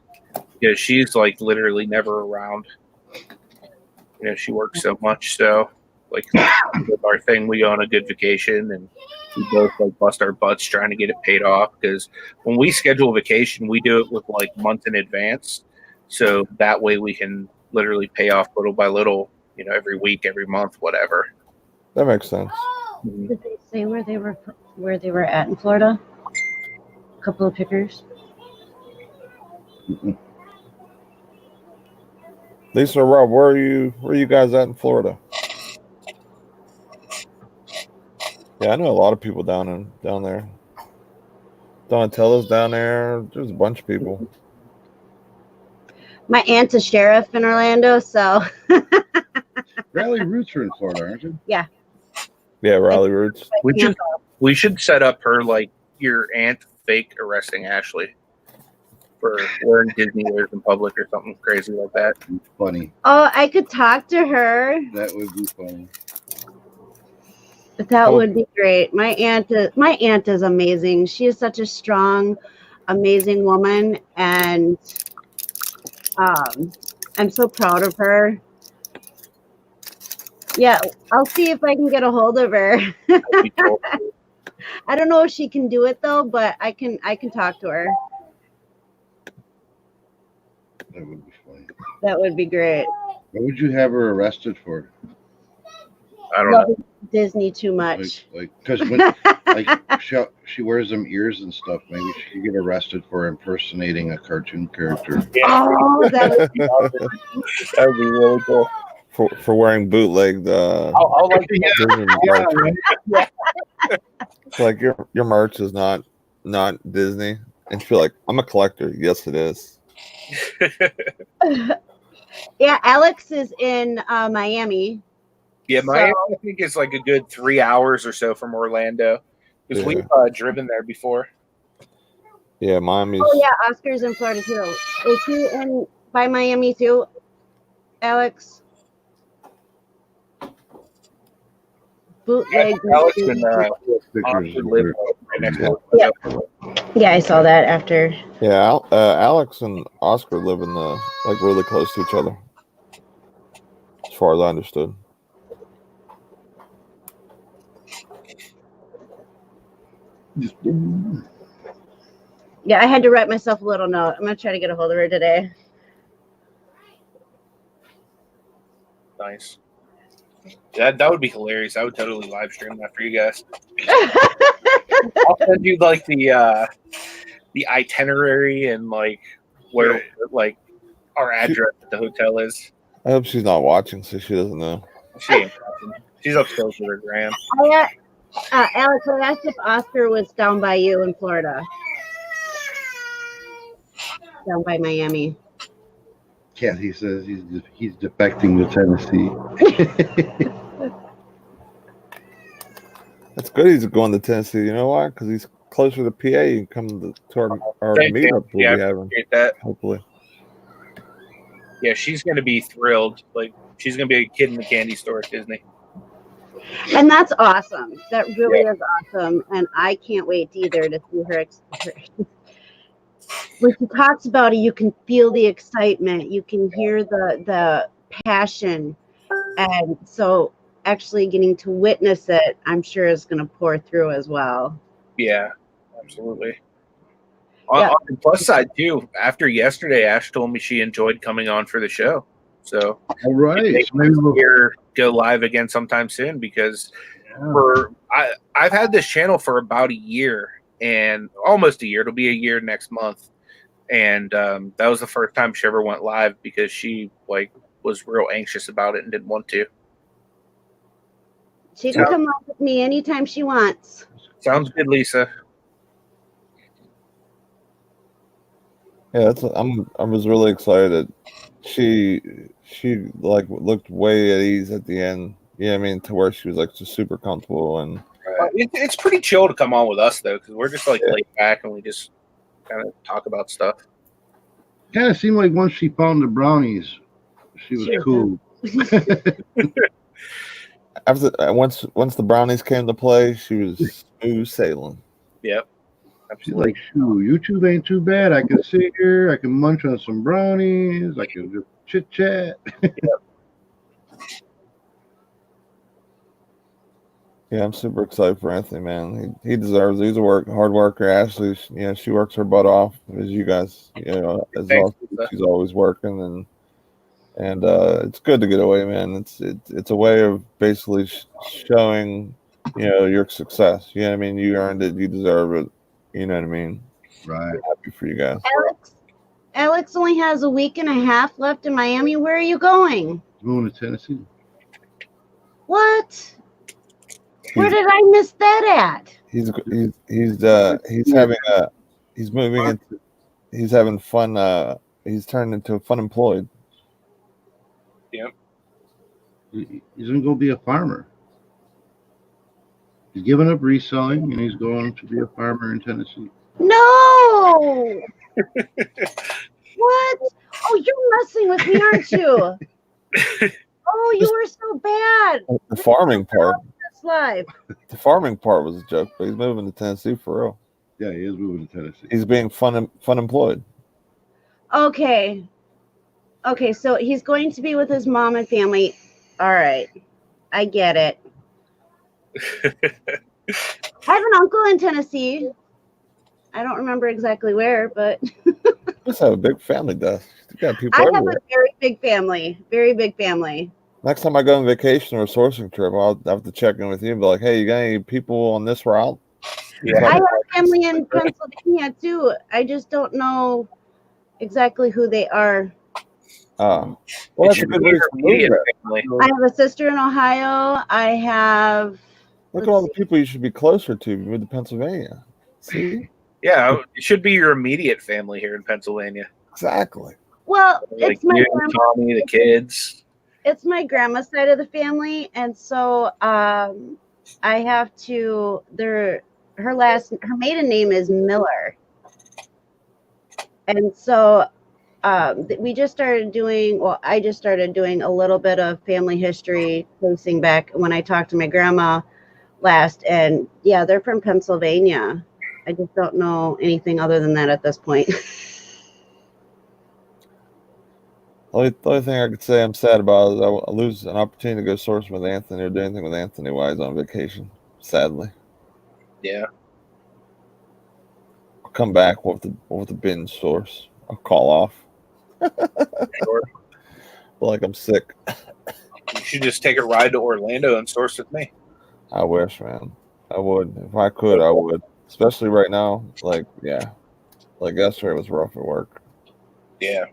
because she's like literally never around. You know, she works so much. So like with our thing, we go on a good vacation and we both like bust our butts trying to get it paid off because when we schedule a vacation, we do it with like months in advance. So that way we can literally pay off little by little, you know, every week, every month, whatever. That makes sense. Did they say where they were at in Florida? A couple of pickers. Mm-mm. Lisa or Rob, where are you guys at in Florida? Yeah, I know a lot of people down there. Donatello's down there. There's a bunch of people. My aunt's a sheriff in Orlando, so Rally Roots are in Florida, aren't you? Yeah, Raleigh Roots. We should set up her like your aunt fake arresting Ashley for wearing Disney wears in public or something crazy like that. Funny. Oh, I could talk to her. That would be funny. That would be great. My aunt is amazing. She is such a strong, amazing woman, and I'm so proud of her. Yeah, I'll see if I can get a hold of her. That'd be cool. I don't know if she can do it though, but I can talk to her. That would be funny. That would be great. What would you have her arrested for? I don't know. Disney too much. Like, because when like she wears them ears and stuff, maybe she could get arrested for impersonating a cartoon character. Oh, that would That would be really cool. For wearing bootlegged I'll like Disney merch. It's like your merch is not Disney. And she'll be like, I'm a collector. Yes, it is. Yeah, Alex is in Miami. Yeah, Miami I think is like a good 3 hours or so from Orlando because we've driven there before. Yeah, Miami's. Oh yeah, Oscar's in Florida too. Is he by Miami too, Alex? Bootleg. Alex and Oscar live right next door. Yeah. Yeah, I saw that after. Yeah, Alex and Oscar live in the like really close to each other, as far as I understood. Yeah, I had to write myself a little note. I'm gonna try to get a hold of her today. Nice. That would be hilarious. I would totally live stream that for you guys. I'll send you like the itinerary and like where like our address at the hotel is. I hope she's not watching, so she doesn't know. She ain't watching. She's upstairs with her gram. Alex, I asked if Oscar was down by you in Florida. Down by Miami. Yeah, he says he's defecting to Tennessee. That's good. He's going to Tennessee. You know why? Because he's closer to PA. You can come to our Thank you. meetup we'll Yeah, be I having. appreciate that. Hopefully. Yeah, she's going to be thrilled. Like, she's going to be a kid in the candy store at Disney. And that's awesome. That really is awesome. And I can't wait either to see her. When she talks about it, you can feel the excitement. You can hear the passion. And so actually getting to witness it, I'm sure is going to pour through as well. Yeah, absolutely. Yeah. On the plus side, too, after yesterday, Ash told me she enjoyed coming on for the show. So, All right. So maybe we'll here go live again sometime soon, because I've had this channel for about a year, and almost a year. It'll be a year next month. And that was the first time she ever went live, because she was real anxious about it and didn't want to. She can come on with me anytime she wants. Sounds good, Lisa. Yeah, I was really excited that she like looked way at ease at the end. Yeah, I mean, to where she was like just super comfortable and. It's pretty chill to come on with us, though, because we're just laid back and we just kind of talk about stuff. kind of seemed like once she found the brownies, she was cool. After once the brownies came to play, she was smooth sailing. Yep. She's like, shoot, YouTube ain't too bad. I can sit here, I can munch on some brownies, I can just chit chat. Yeah, I'm super excited for Anthony, man. He deserves it. He's a hard worker. Ashley, she works her butt off, as you guys, as well. She's always working, and it's good to get away, man. It's a way of basically showing, your success. You know what I mean? You earned it. You deserve it. You know what I mean? Right. I'm happy for you guys. Alex only has a week and a half left in Miami. Where are you going? Moving to Tennessee. What? Where did I miss that at? He's moving into, he's having fun. He's turned into a fun employed. Yep. He's gonna go be a farmer. He's giving up reselling and he's going to be a farmer in Tennessee. No. What? Oh, you're messing with me, aren't you? Oh, you were so bad. The farming part. That's live. The farming part was a joke, but he's moving to Tennessee for real. Yeah, he is moving to Tennessee. He's being fun employed. Okay, so he's going to be with his mom and family. All right, I get it. I have an uncle in Tennessee. I don't remember exactly where, but Just have a big family, Dust. You got people I have everywhere. a very big family. Very big family. Next time I go on vacation or a sourcing trip, I'll have to check in with you and be like, hey, you got any people on this route? Yeah. I have family in Pennsylvania too. I just don't know exactly who they are. Well, that's a good reason to move there. I have a sister in Ohio. I have. Look at all the people you should be closer to if you moved to Pennsylvania. See? Yeah, it should be your immediate family here in Pennsylvania. Exactly. Well, Like it's my you, grandma. Tommy, the kids. It's my grandma's side of the family, and so I have to. Her maiden name is Miller, and so we just started doing. Well, I just started doing a little bit of family history, tracing back when I talked to my grandma last, and yeah, they're from Pennsylvania. I just don't know anything other than that at this point. The only thing I could say I'm sad about is I lose an opportunity to go source with Anthony or do anything with Anthony while he's on vacation. Sadly. Yeah. I'll come back with the binge source. I'll call off. Sure. Like I'm sick. You should just take a ride to Orlando and source with me. I wish, man. I would. If I could, I would. Especially right now. Like yesterday was rough at work. Yeah.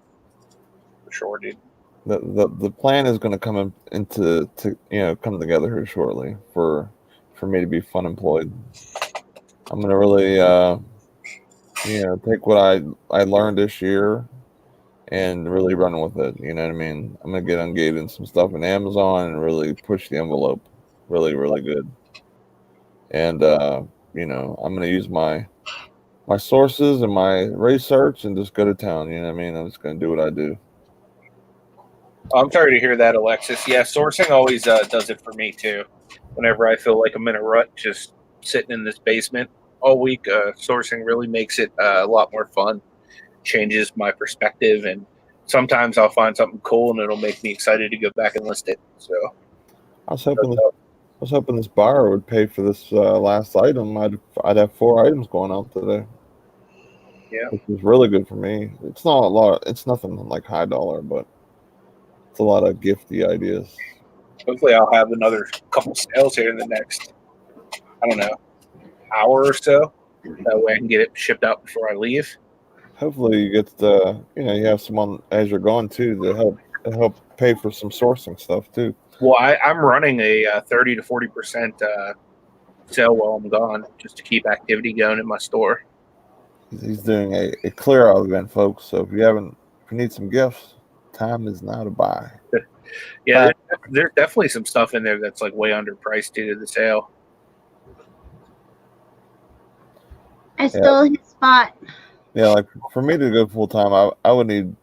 For sure, dude. The plan is going to come come together here shortly for me to be fun employed. I'm going to really take what I learned this year and really run with it. You know what I mean? I'm gonna get ungated in some stuff in Amazon and really push the envelope, really, really good. And I'm gonna use my sources and my research and just go to town. You know what I mean? I'm just gonna do what I do. I'm sorry to hear that, Alexis. Yeah, sourcing always does it for me too. Whenever I feel like I'm in a rut, just sitting in this basement all week, sourcing really makes it a lot more fun. Changes my perspective, and sometimes I'll find something cool, and it'll make me excited to go back and list it. So I was hoping this buyer would pay for this last item. I'd have 4 items going out today. Yeah, which is really good for me. It's not a lot. It's nothing like high dollar, but it's a lot of gifty ideas. hopefully I'll have another couple sales here in the next, I don't know, hour or so. That way I can get it shipped out before I leave. Hopefully, you get you have someone as you're going too to help pay for some sourcing stuff too. Well, I'm running a 30 to 40% sale while I'm gone, just to keep activity going in my store. He's doing a clear out event, folks. So if you need some gifts, time is now to buy. Yeah, there's definitely some stuff in there that's like way underpriced due to the sale. I stole his spot. Yeah, like for me to go full time, I would need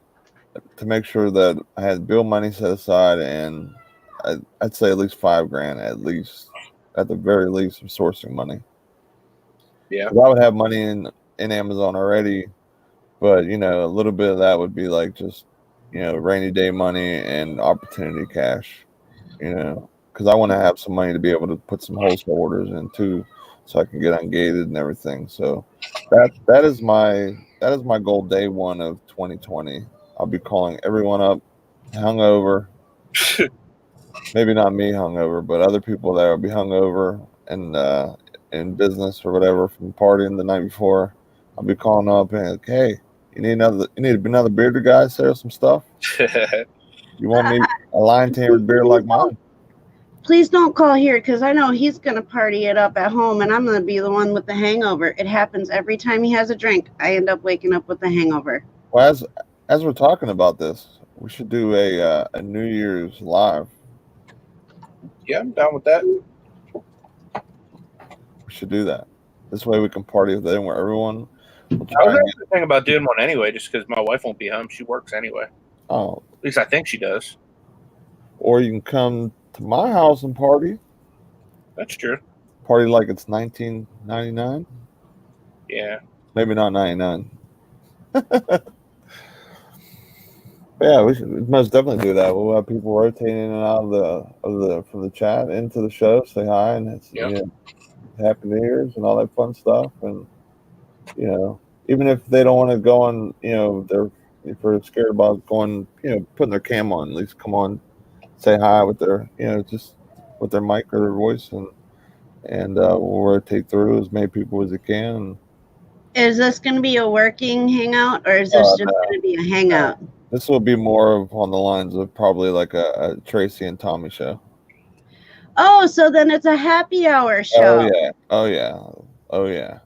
to make sure that I had bill money set aside, and I'd say at least $5,000, at the very least, of sourcing money. Yeah, I would have money in Amazon already, but a little bit of that would be like just rainy day money and opportunity cash. Because I want to have some money to be able to put some wholesale orders in too, so I can get ungated and everything. So that is my goal day one of 2020. I'll be calling everyone up hungover. Maybe not me hungover, but other people that will be hungover and in business or whatever from partying the night before. I'll be calling up and like, hey, you need another bearded guy, sell some stuff. You want me a line tamered beard like mine? Please don't call here, because I know he's going to party it up at home, and I'm going to be the one with the hangover. It happens every time he has a drink. I end up waking up with the hangover. Well, as we're talking about this, we should do a New Year's live. Yeah, I'm down with that. We should do that. This way we can party with everyone. I was actually thinking about doing one anyway, just because my wife won't be home. She works anyway. Oh, at least I think she does. Or you can come to my house and party. That's true. Party like it's 1999. Yeah. Maybe not 99. Yeah, we should most definitely do that. We'll have people rotating in and out from the chat into the show, say hi, and it's Happy New Year's and all that fun stuff. And even if they don't want to go on, if they're scared about going, putting their cam on, at least come on, say hi with their, just with their mic or their voice, and we'll rotate through as many people as we can. Is this going to be a working hangout, or is this just going to be a hangout? This will be more of on the lines of probably like a Tracy and Tommy show. Oh, so then it's a happy hour show. Oh yeah.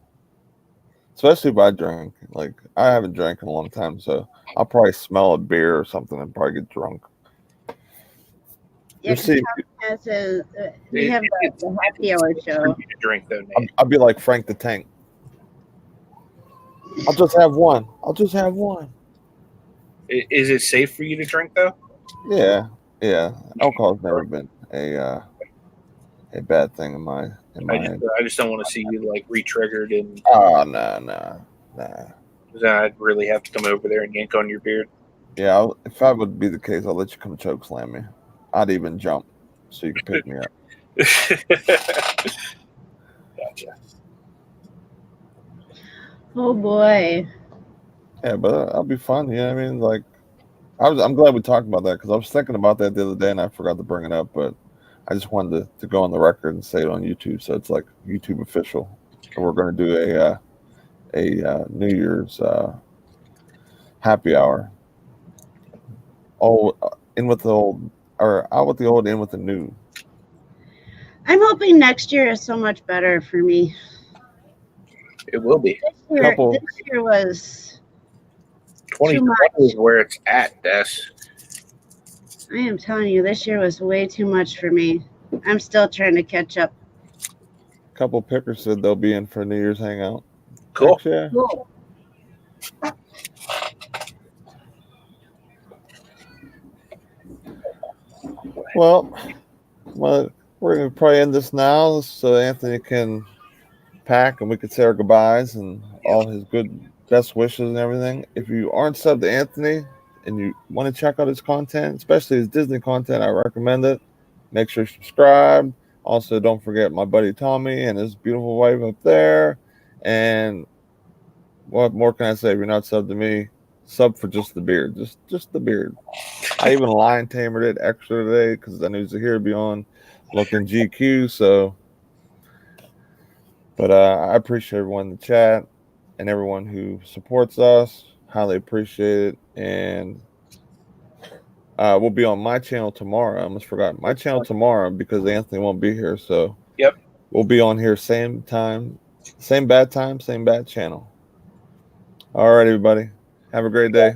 Especially if I drink. Like, I haven't drank in a long time, so I'll probably smell a beer or something and probably get drunk. Yeah, we have the happy hour show. Drink though, I'll be like Frank the Tank. I'll just have one. Is it safe for you to drink though? Yeah. Alcohol's never been a bad thing in my end. I just don't want to see you like re-triggered and. Oh no. Because I'd really have to come over there and yank on your beard. Yeah, if that would be the case, I'll let you come choke slam me. I'd even jump so you can pick me up. Gotcha. Oh boy. Yeah, but that'll be fun. You know what I mean? Like, I'm glad we talked about that, because I was thinking about that the other day and I forgot to bring it up, but I just wanted to go on the record and say it on YouTube, so it's like YouTube official. And we're going to do a New Year's happy hour. In with the old, or out with the old, in with the new. I'm hoping next year is so much better for me. It will be. This year was 2020 is where it's at, Des. I am telling you, this year was way too much for me. I'm still trying to catch up. A couple pickers said they'll be in for New Year's hangout. Cool. Heck yeah. Cool. Well, we're going to probably end this now so Anthony can pack and we can say our goodbyes and all his good best wishes and everything. If you aren't subbed to Anthony and you want to check out his content, especially his Disney content, I recommend it. Make sure you subscribe. Also, don't forget my buddy Tommy and his beautiful wife up there. And what more can I say? If you're not subbed to me, sub for just the beard. Just the beard. I even lion tamered it extra today because I knew Zaheer would be on looking GQ. So, but I appreciate everyone in the chat and everyone who supports us. Highly appreciate it. And we'll be on my channel tomorrow. I almost forgot my channel tomorrow because Anthony won't be here. So Yep. We'll be on here same time, same bad channel. All right, everybody. Have a great day.